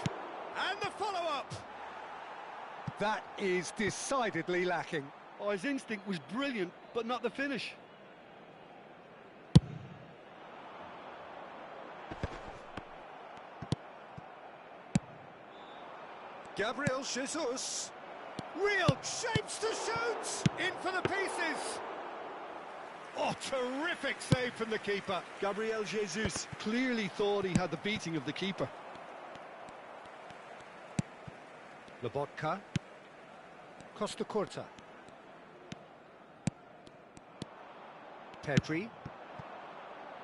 And the follow-up! That is decidedly lacking. Oh, his instinct was brilliant, but not the finish. Gabriel Jesus. Real shapes to shoot! In for the pieces! Oh, terrific save from the keeper. Gabriel Jesus clearly thought he had the beating of the keeper. Lobotka. Costa Curta. Pedri.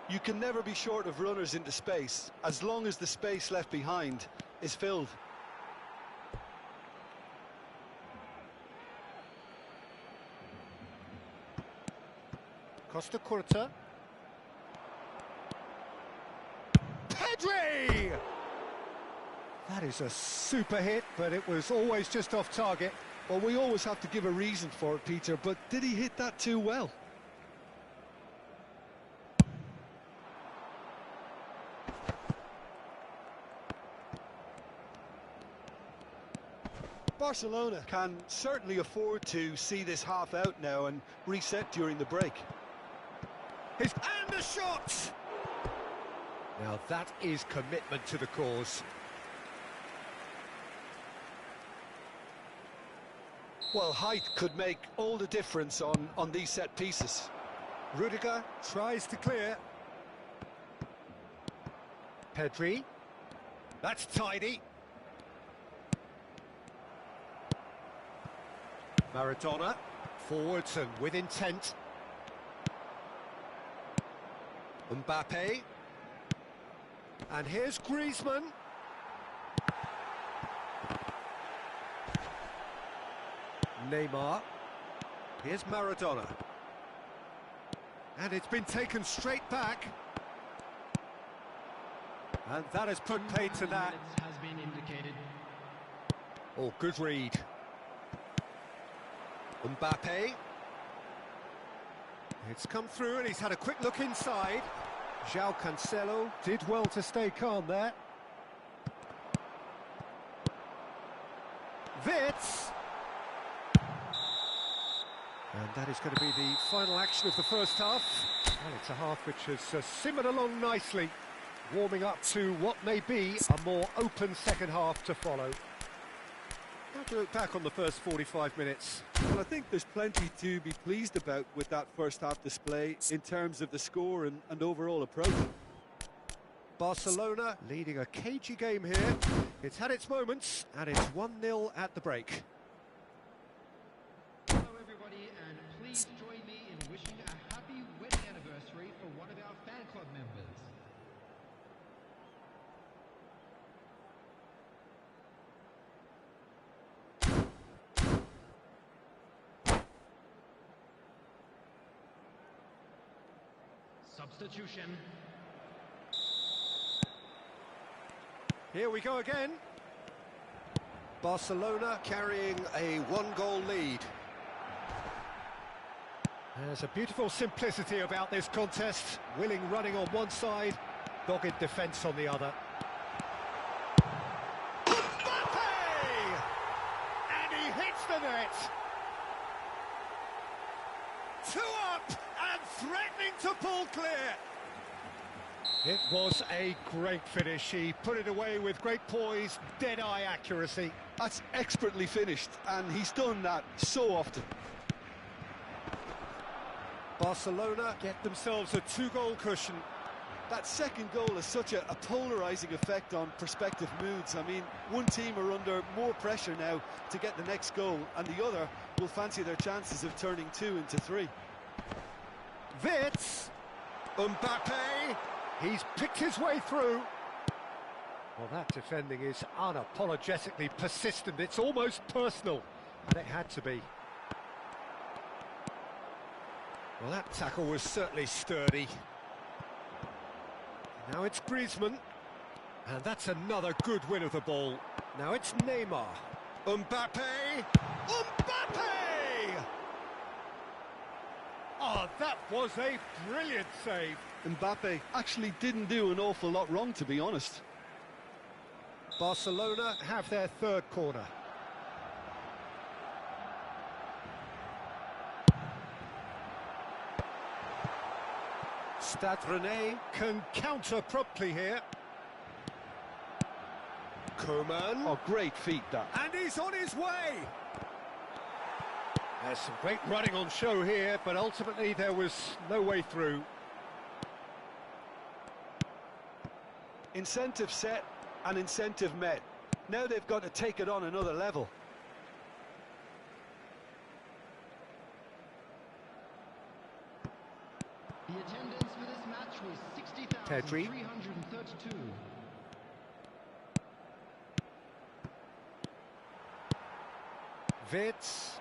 You can never be short of runners into space, as long as the space left behind is filled. Costa Curta. Pedri! That is a super hit, but it was always just off target. Well, we always have to give a reason for it, Peter, but did he hit that too well? Barcelona can certainly afford to see this half out now and reset during the break. And the shot! Now that is commitment to the cause. Well, height could make all the difference on these set pieces. Rudiger tries to clear. Pedri. That's tidy. Maradona. Forwards and with intent. Mbappe. And here's Griezmann. Neymar. Here's Maradona. And it's been taken straight back. And that has put paid to that. Has been indicated. Oh, good read. Mbappe. It's come through and he's had a quick look inside. João Cancelo did well to stay calm there. Wits. And that is going to be the final action of the first half. Well, it's a half which has simmered along nicely, warming up to what may be a more open second half to follow. How do you look back on the first 45 minutes? Well, I think there's plenty to be pleased about with that first half display in terms of the score and overall approach. Barcelona leading a cagey game here. It's had its moments, and it's 1-0 at the break. Hello everybody, and please join me in wishing a happy wedding anniversary for one of our fan club members. Substitution. Here we go again. Barcelona carrying a one-goal lead. There's a beautiful simplicity about this contest. Willing running on one side, dogged defence on the other. Mbappe! And he hits the net. 2 up and threatening to pull clear. It was a great finish. He put it away with great poise, dead-eye accuracy. That's expertly finished, and he's done that so often. Barcelona get themselves a 2-goal cushion. That second goal has such a polarising effect on prospective moods. I mean, one team are under more pressure now to get the next goal, and the other will fancy their chances of turning 2 into 3. Wits! Mbappe! He's picked his way through. Well, that defending is unapologetically persistent. It's almost personal, and it had to be. Well, that tackle was certainly sturdy. Now it's Griezmann. And that's another good win of the ball. Now it's Neymar. Mbappe! Mbappe! Oh, that was a brilliant save. Mbappe actually didn't do an awful lot wrong, to be honest. Barcelona have their third corner. Stade Rennais can counter promptly here. Koeman. Oh, great feat, that. And he's on his way. There's some great running on show here, but ultimately there was no way through. Incentive set and incentive met. Now they've got to take it on another level. The attendance for this match was Pedri. 60,332. Wits.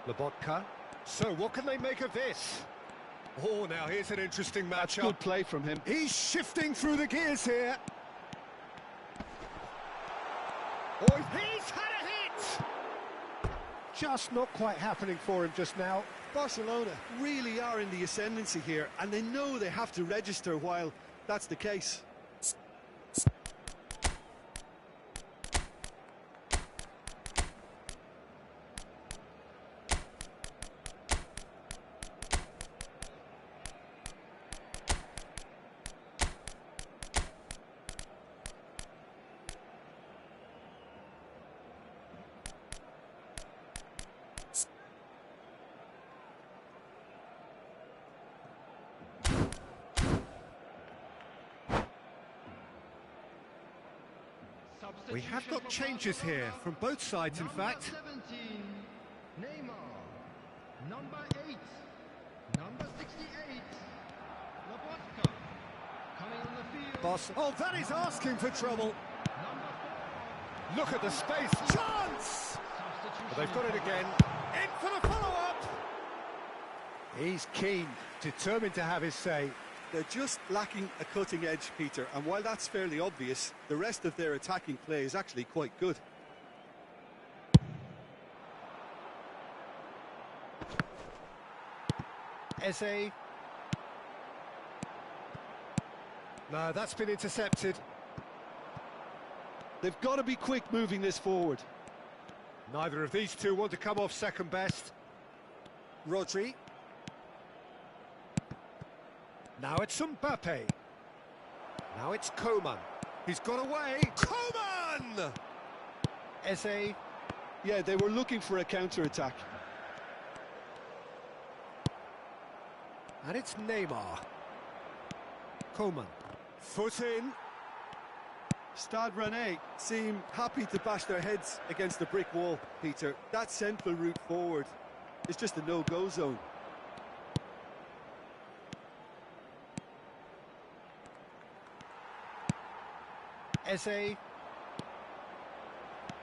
Lobotka. So what can they make of this? Oh, now here's an interesting That's matchup. good play from him. He's shifting through the gears here. Oh, he's had a hit! Just not quite happening for him just now. Barcelona really are in the ascendancy here, and they know they have to register while that's the case. We have got changes here from both sides, in fact. 17, Neymar. Number 8, number 68, Lobotka. Coming on the field. Boss. Oh, that is asking for trouble. Number 4. Look at the space. Chance! But they've got it again. In for the follow-up. He's keen, determined to have his say. They're just lacking a cutting edge, Peter, and while that's fairly obvious, the rest of their attacking play is actually quite good. Eze. No, that's been intercepted. They've got to be quick moving this forward. Neither of these two want to come off second best. Rodri. Now it's Mbappe. Now it's Coman. He's got away. Coman! Eze. Yeah, they were looking for a counter-attack. And it's Neymar. Coman. Foot in. Stade Rennais seem happy to bash their heads against the brick wall, Peter. That central route forward is just a no-go zone. Eze.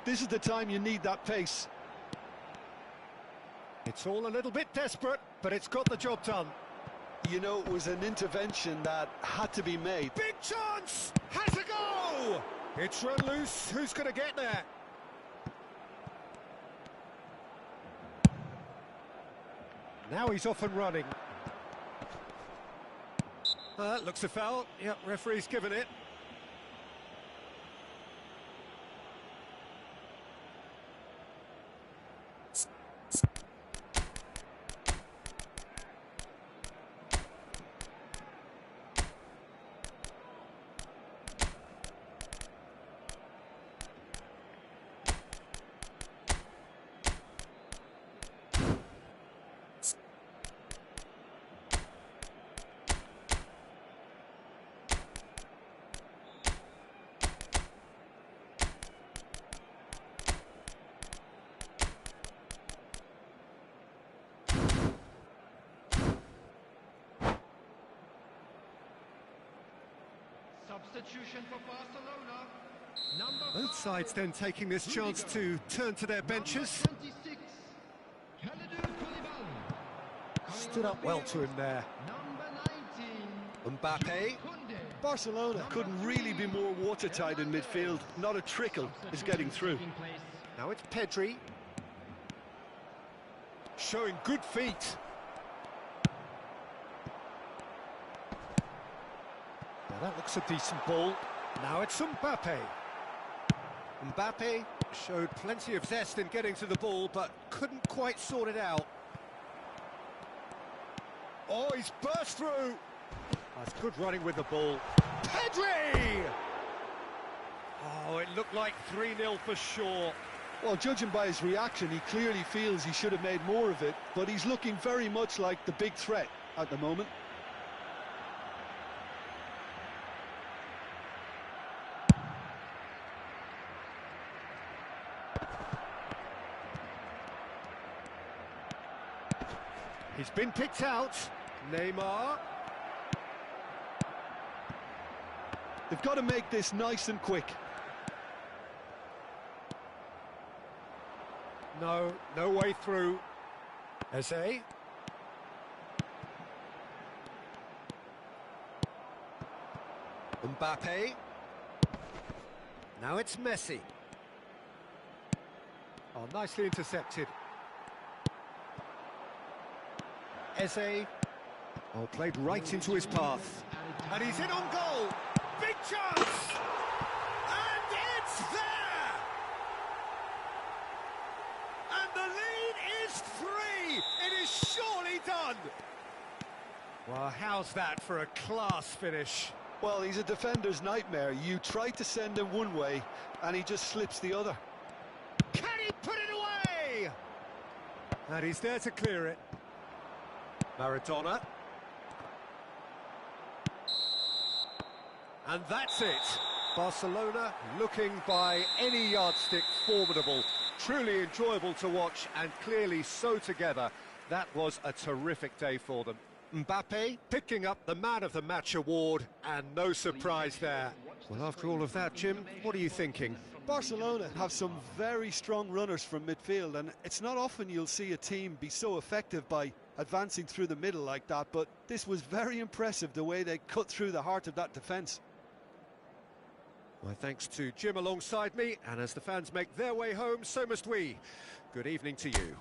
This is the time you need that pace. It's all a little bit desperate, but it's got the job done. You know, it was an intervention that had to be made. Big chance! Has a go! It's run loose. Who's going to get there? Now he's off and running. Looks a foul. Yep, referee's given it. Substitution for Barcelona. Number Both sides then taking this chance to turn to their benches. 26, Kalidou Koulibaly. Stood up well to him there. Number 19, Mbappe. Koundé. Barcelona couldn't really be more watertight in midfield. Not a trickle is getting through. Now it's Pedri. Showing good feet. Now that looks a decent ball. Now it's Mbappe. Mbappe showed plenty of zest in getting to the ball, but couldn't quite sort it out. Oh, he's burst through. That's good running with the ball. Pedri! Oh, it looked like 3-0 for sure. Well, judging by his reaction, he clearly feels he should have made more of it, but he's looking very much like the big threat at the moment. He's been picked out. Neymar. They've got to make this nice and quick. No way through. Eze. Mbappe. Now it's Messi. Oh, nicely intercepted. Eze. Oh, played right into his path. And he's in on goal. Big chance! And it's there! And the lead is 3! It is surely done! Well, how's that for a class finish? Well, he's a defender's nightmare. You try to send him one way, and he just slips the other. Can he put it away? And he's there to clear it. Maradona. And that's it. Barcelona looking by any yardstick formidable. Truly enjoyable to watch and clearly so together. That was a terrific day for them. Mbappe picking up the Man of the Match award, and no surprise there. Well, after all of that, Jim, what are you thinking? Barcelona have some very strong runners from midfield, and it's not often you'll see a team be so effective by advancing through the middle like that, but this was very impressive, the way they cut through the heart of that defence. My thanks to Jim alongside me, and as the fans make their way home, so must we. Good evening to you.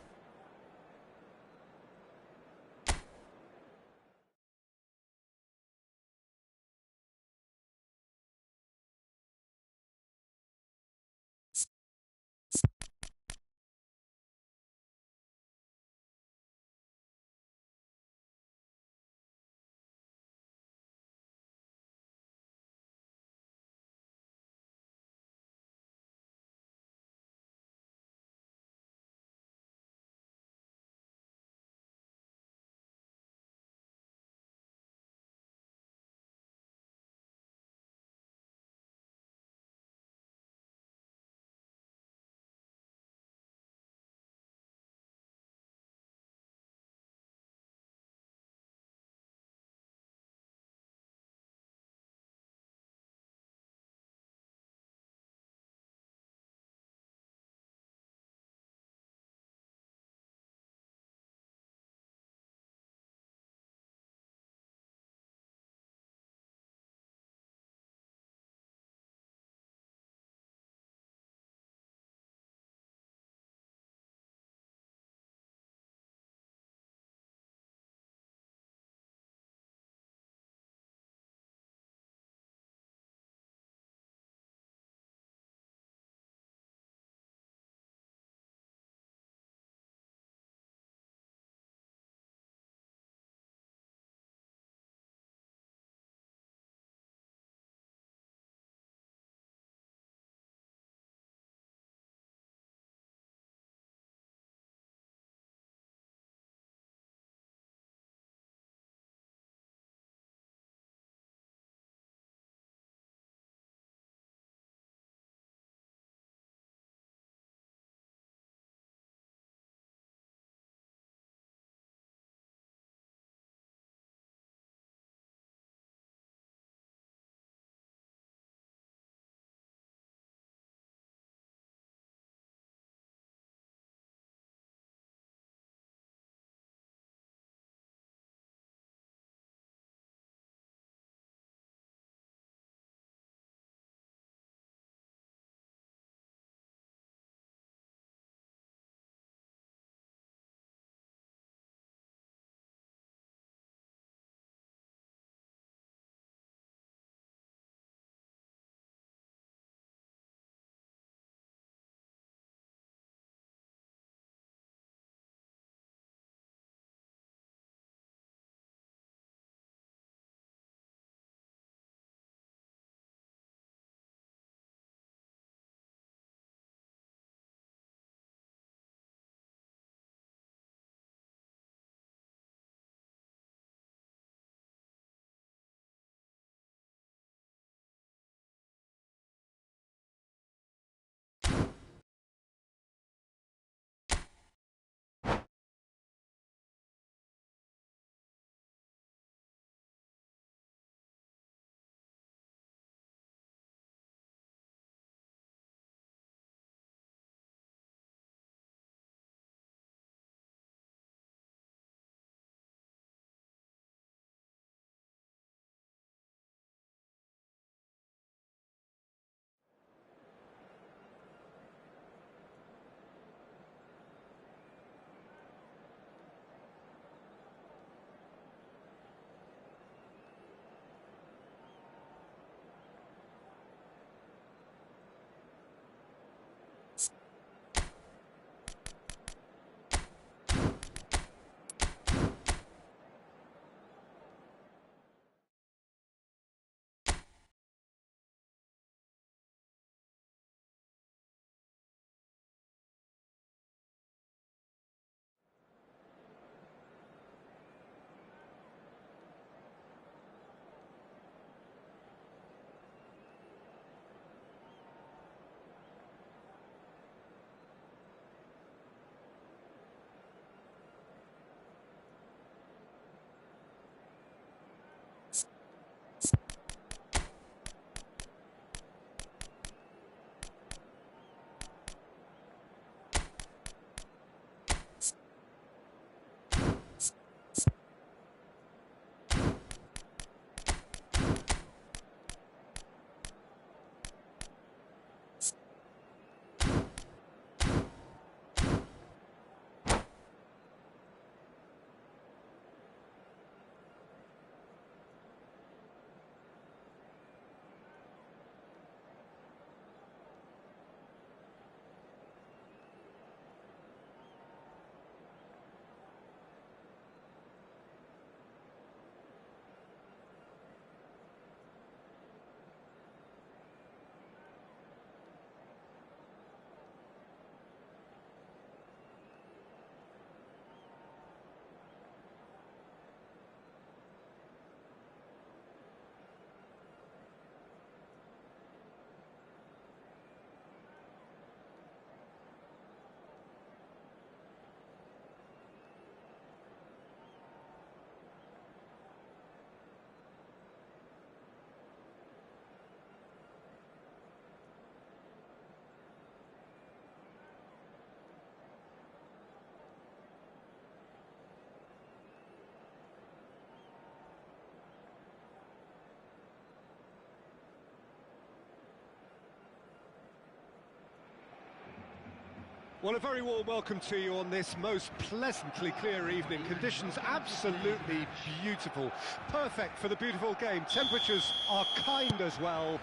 Well, a very warm welcome to you on this most pleasantly clear evening. Conditions absolutely beautiful. Perfect for the beautiful game. Temperatures are kind as well.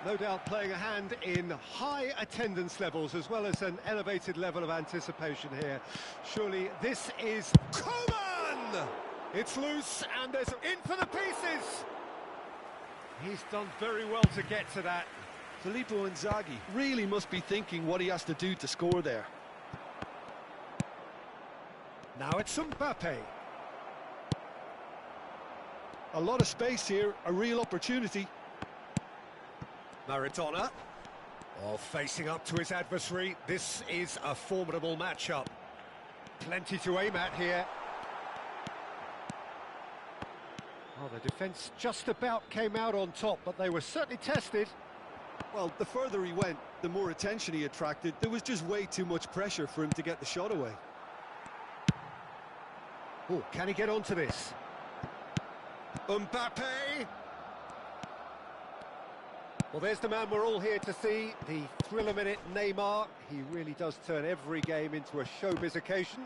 No doubt playing a hand in high attendance levels as well as an elevated level of anticipation here. Surely this is Coman! It's loose and there's in for the pieces. He's done very well to get to that. Filippo Inzaghi really must be thinking what he has to do to score there. Now it's Mbappe. A lot of space here, a real opportunity. Maradona. Oh, facing up to his adversary. This is a formidable matchup. Plenty to aim at here. Oh, the defence just about came out on top, but they were certainly tested. Well, the further he went, the more attention he attracted. There was just way too much pressure for him to get the shot away. Oh, can he get onto this? Mbappe! Well, there's the man we're all here to see, the thriller-minute Neymar. He really does turn every game into a showbiz occasion.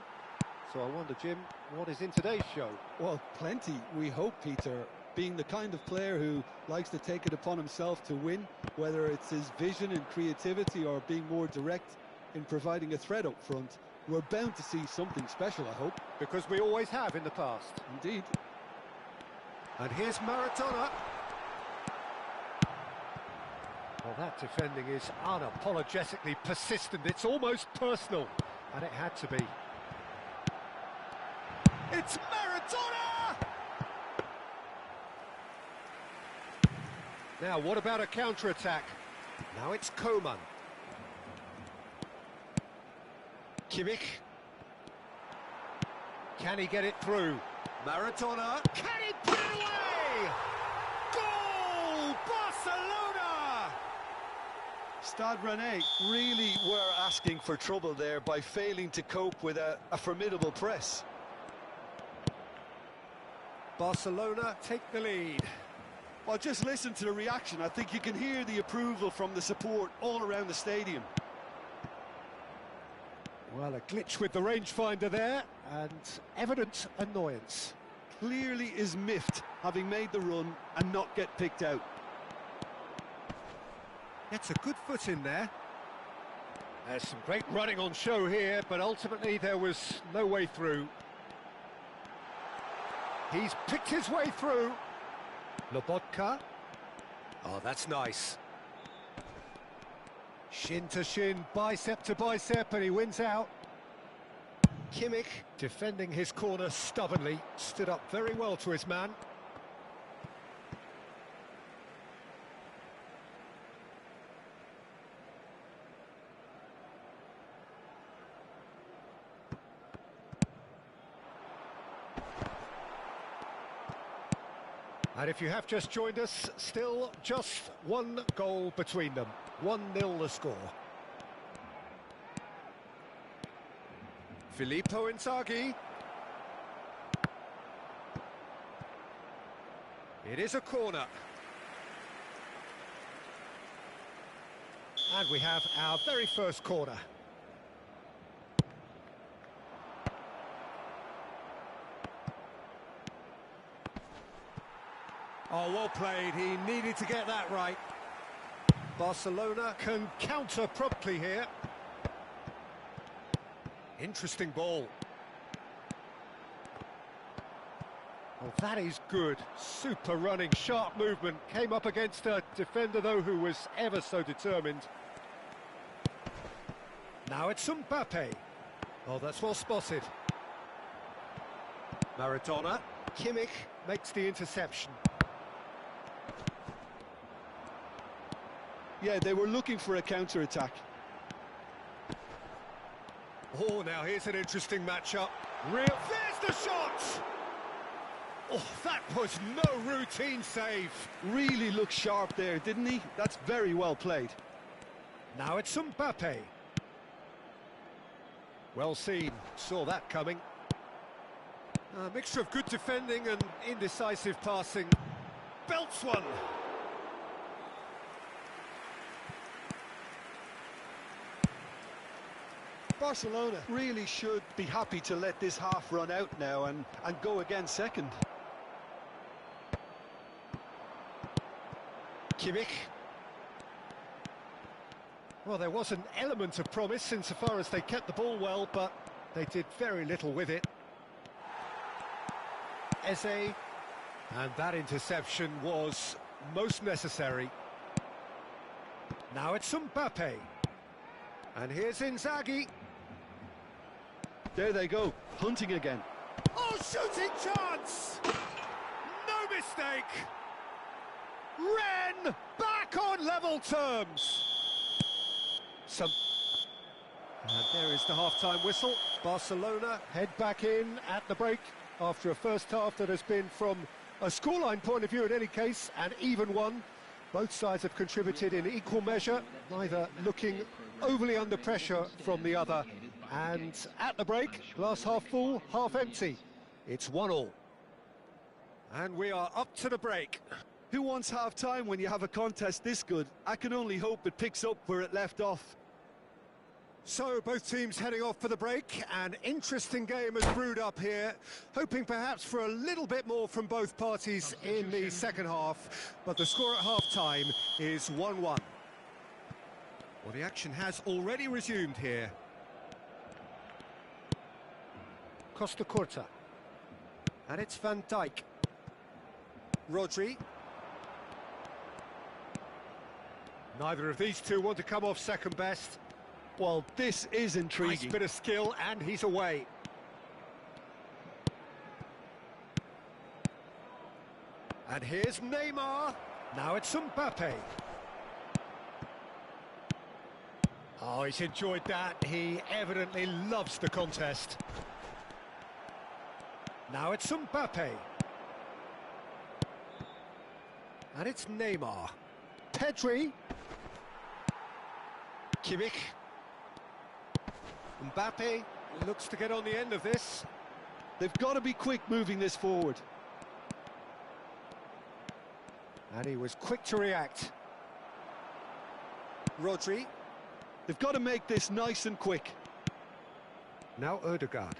So I wonder, Jim, what is in today's show? Well, plenty, we hope, Peter. Being the kind of player who likes to take it upon himself to win, whether it's his vision and creativity or being more direct in providing a threat up front, we're bound to see something special, I hope. Because we always have in the past. Indeed. And here's Maradona. Well, that defending is unapologetically persistent. It's almost personal. And it had to be. It's Maradona! Now, what about a counter-attack? Now it's Coman. Kimmich. Can he get it through? Maradona. Can he put it away? Goal! Barcelona! Stade Rennais really were asking for trouble there by failing to cope with a formidable press. Barcelona take the lead. Well, just listen to the reaction. I think you can hear the approval from the support all around the stadium. Well, a glitch with the rangefinder there, and evident annoyance. Clearly is miffed, having made the run and not get picked out. Gets a good foot in there. There's some great running on show here, but ultimately there was no way through. He's picked his way through. Lobotka. Oh, that's nice. Shin to shin, bicep to bicep, and he wins out. Kimmich, defending his corner stubbornly, stood up very well to his man. And if you have just joined us, still just one goal between them. 1-0 the score. Filippo Inzaghi. It is a corner. And we have our very first corner. Oh, well played. He needed to get that right. Barcelona can counter promptly here. Interesting ball. Oh, that is good. Super running, sharp movement. Came up against a defender, though, who was ever so determined. Now it's Mbappe. Oh, that's well spotted. Maradona. Kimmich makes the interception. Yeah, they were looking for a counter-attack. Oh, now here's an interesting matchup. There's the shot! Oh, that was no routine save. Really looked sharp there, didn't he? That's very well played. Now it's Mbappe. Well seen, saw that coming. A mixture of good defending and indecisive passing. Belts one. Barcelona really should be happy to let this half run out now and go again second. Kimmich. Well, there was an element of promise insofar as they kept the ball well, but they did very little with it. Eze. And that interception was most necessary. Now it's Mbappe. And here's Inzaghi. There they go, hunting again. Oh, shooting chance! No mistake! Ren back on level terms! And there is the half-time whistle. Barcelona head back in at the break after a first half that has been, from a scoreline point of view in any case, an even one. Both sides have contributed in equal measure, neither looking overly under pressure from the other. And at the break, glass half full, half empty. It's 1-1. And we are up to the break. Who wants half-time when you have a contest this good? I can only hope it picks up where it left off. So both teams heading off for the break. An interesting game has brewed up here, hoping perhaps for a little bit more from both parties in the second half, but the score at half-time is 1-1. Well, the action has already resumed here. Costa Curta. And it's Van Dijk. Rodri. Neither of these two want to come off second best. Well, this is intriguing. Nice bit of skill, and he's away. And here's Neymar. Now it's Mbappe. Oh, he's enjoyed that. He evidently loves the contest. Now it's Mbappe. And it's Neymar. Pedri. Kimmich. Mbappe looks to get on the end of this. They've got to be quick moving this forward. And he was quick to react. Rodri. They've got to make this nice and quick. Now Odegaard.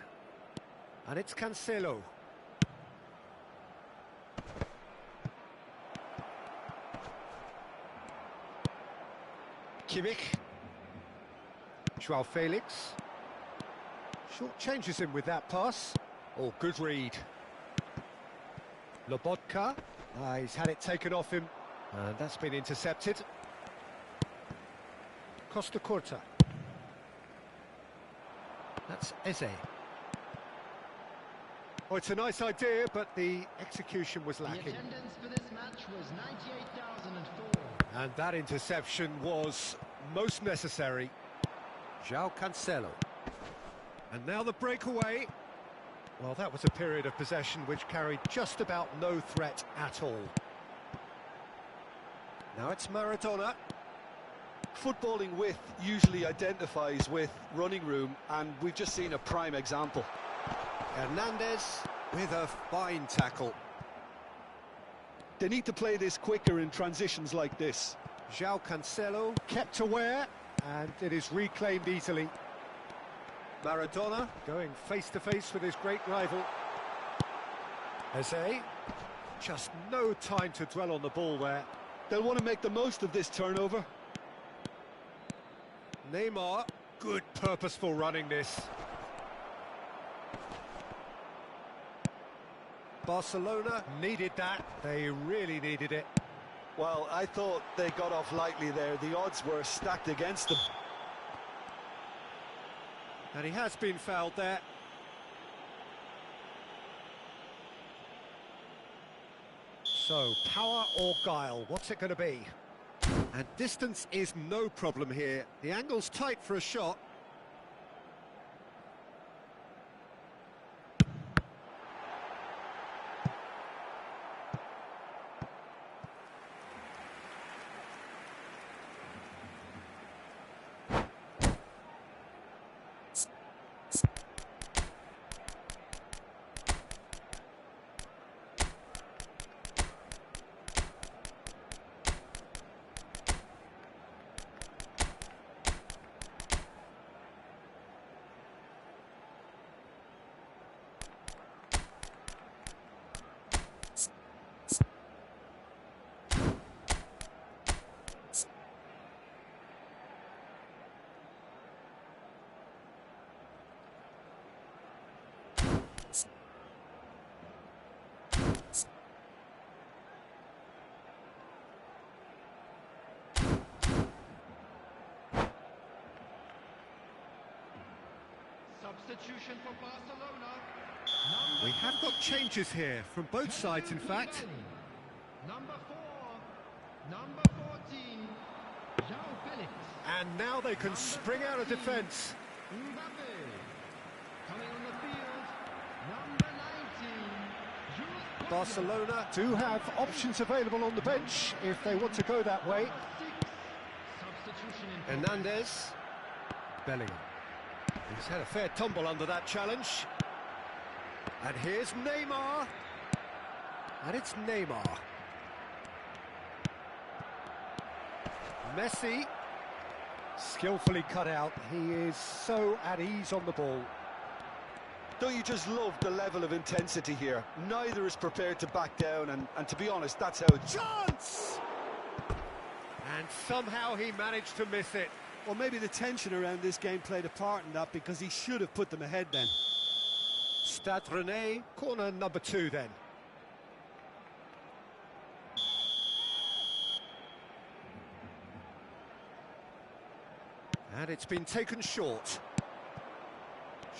And it's Cancelo. Kimmich. Joao Felix. Short changes him with that pass. Oh, good read. Lobotka. He's had it taken off him. And that's been intercepted. Costa Curta. That's Eze. Oh, it's a nice idea, but the execution was lacking. The attendance for this match was 98,004. And that interception was most necessary. Joao Cancelo. And now the breakaway. Well, that was a period of possession which carried just about no threat at all. Now it's Maradona. Footballing width usually identifies with running room, and we've just seen a prime example. Hernandez with a fine tackle. They need to play this quicker in transitions like this. Joao Cancelo kept aware, and it is reclaimed easily. Maradona going face-to-face with his great rival. Eze. Just no time to dwell on the ball there. They'll want to make the most of this turnover. Neymar, good purposeful running this. Barcelona needed that, they really needed it. Well, I thought they got off lightly there. The odds were stacked against them. And he has been fouled there. So, power or guile, what's it going to be? And distance is no problem here. The angle's tight for a shot. Substitution for Barcelona. We have got changes here from both sides, in fact. Number 4, number 14, João Felix. And now they can spring out of defence. Mbappe. Coming on the field, number 19, Jules Koundé. Barcelona do have options available on the bench if they want to go that way. Number 6, substitution in Hernandez. Bellingham. He's had a fair tumble under that challenge. And here's Neymar. And it's Neymar. Messi. Skillfully cut out. He is so at ease on the ball. Don't you just love the level of intensity here? Neither is prepared to back down, and to be honest, that's how it's... Chance! And somehow he managed to miss it. Well, maybe the tension around this game played a part in that, because he should have put them ahead then. Stade Rennais, corner number 2 then. And it's been taken short.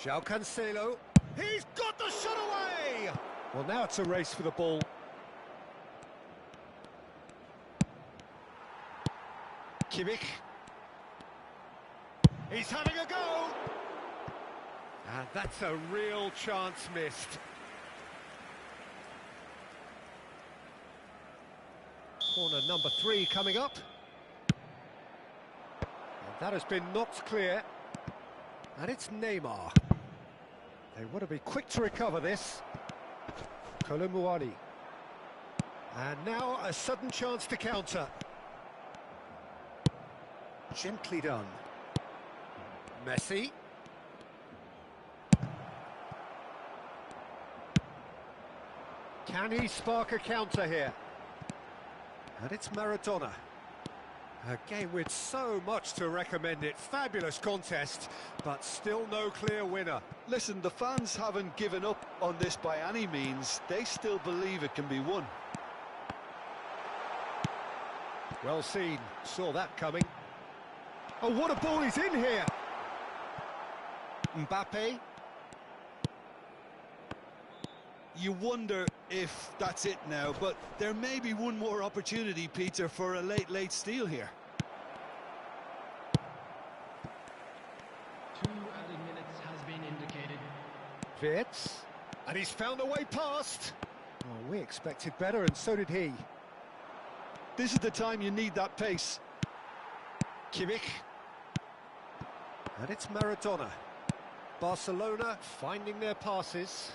João Cancelo. He's got the shot away! Well, now it's a race for the ball. Kimmich. He's having a go! And that's a real chance missed. Corner number 3 coming up. And that has been knocked clear. And it's Neymar. They want to be quick to recover this. Kolomuani. And now a sudden chance to counter. Gently done. Messi. Can he spark a counter here? And it's Maradona. A game with so much to recommend it. Fabulous contest, but still no clear winner. Listen, the fans haven't given up on this by any means. They still believe it can be won. Well seen, saw that coming. Oh, what a ball he's in here! Mbappe. You wonder if that's it now, but there may be one more opportunity, Peter, for a late steal here. 2 added minutes has been indicated. Wirtz. And he's found a way past. Oh, we expected better, and so did he. This is the time you need that pace. Kimmich. And it's Maradona. Barcelona finding their passes.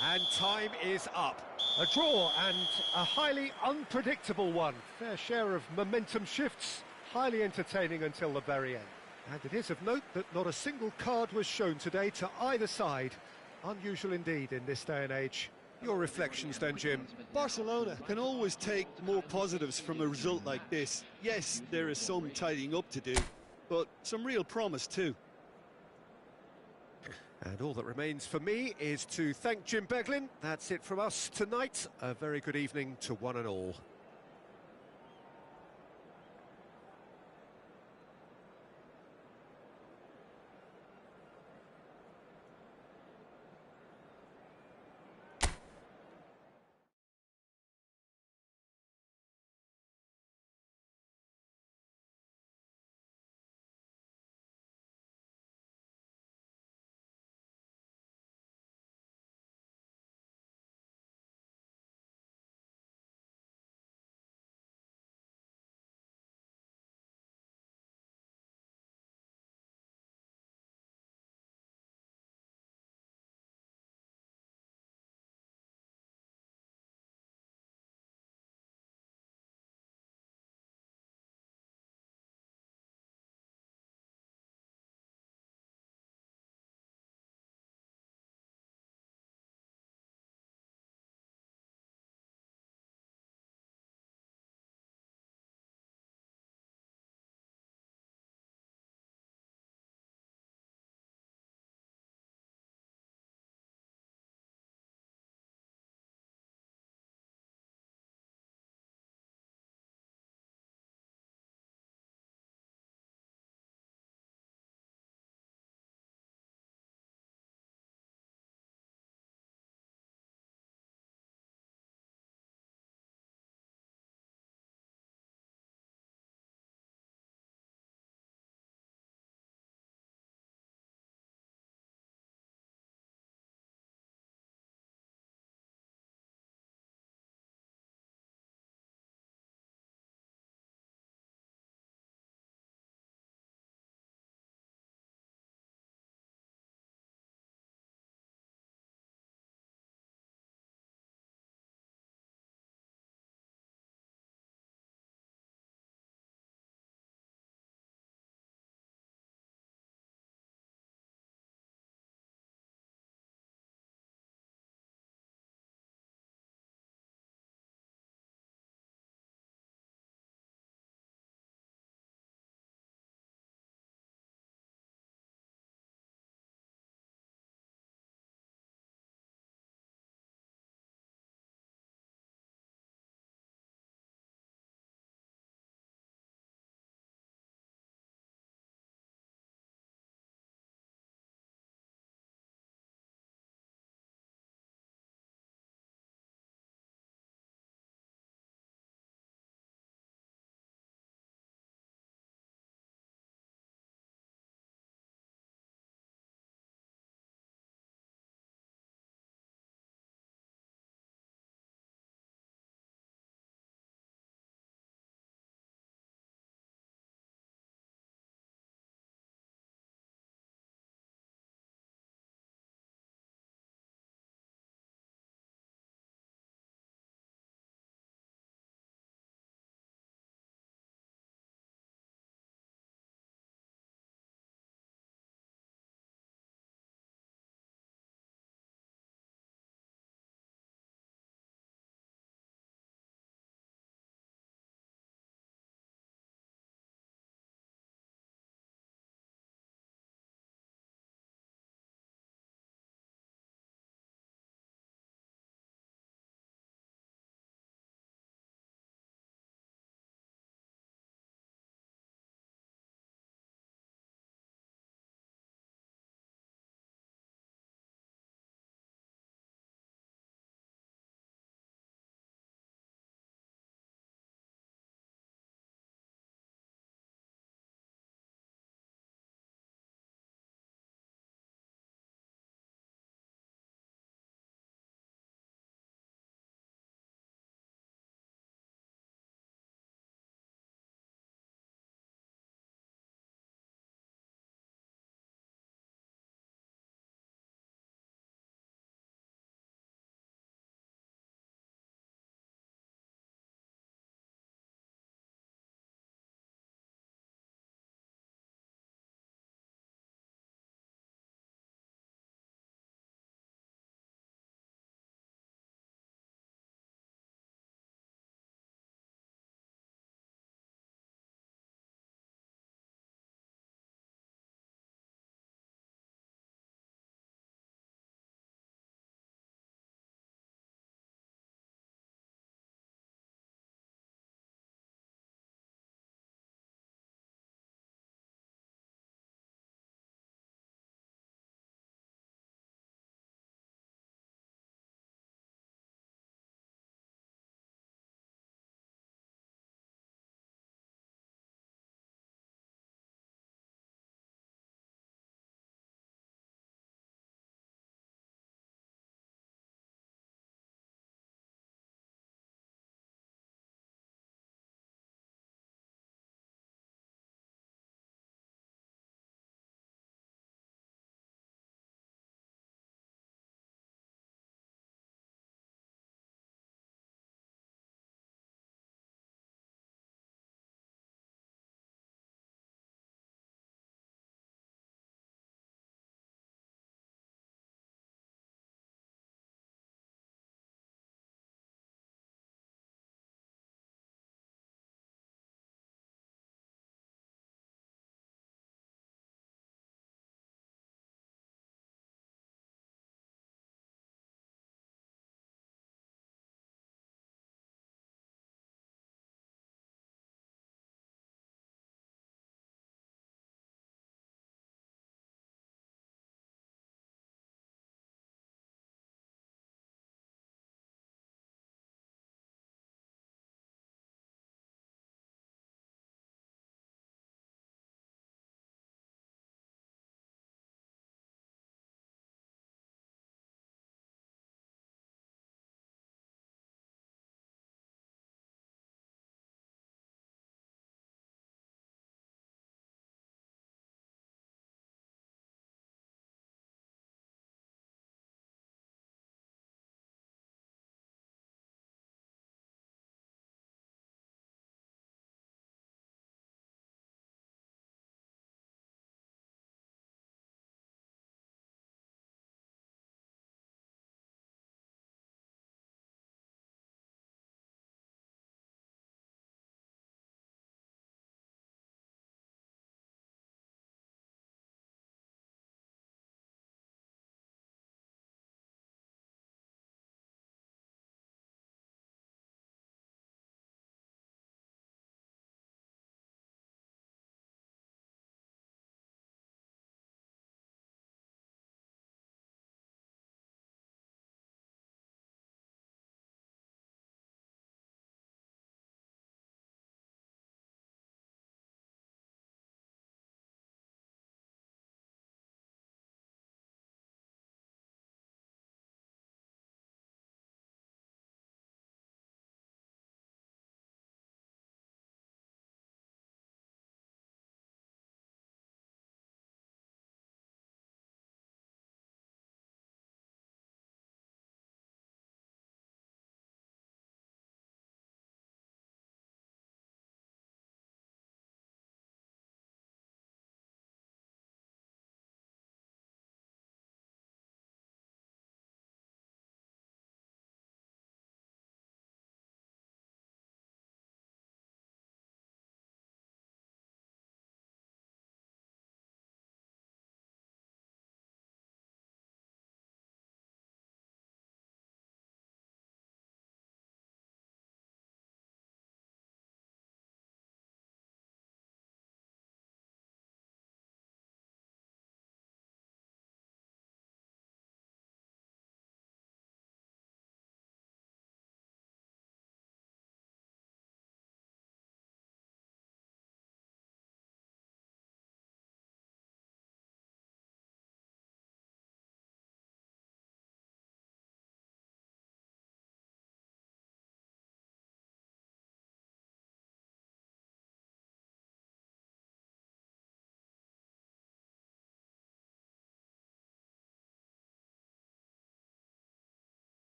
And time is up. A draw and a highly unpredictable one. Fair share of momentum shifts. Highly entertaining until the very end. And it is of note that not a single card was shown today to either side. Unusual indeed in this day and age. Your reflections then, Jim? Barcelona can always take more positives from a result like this. Yes, there is some tidying up to do, but some real promise too. And all that remains for me is to thank Jim Beglin. That's it from us tonight. A very good evening to one and all.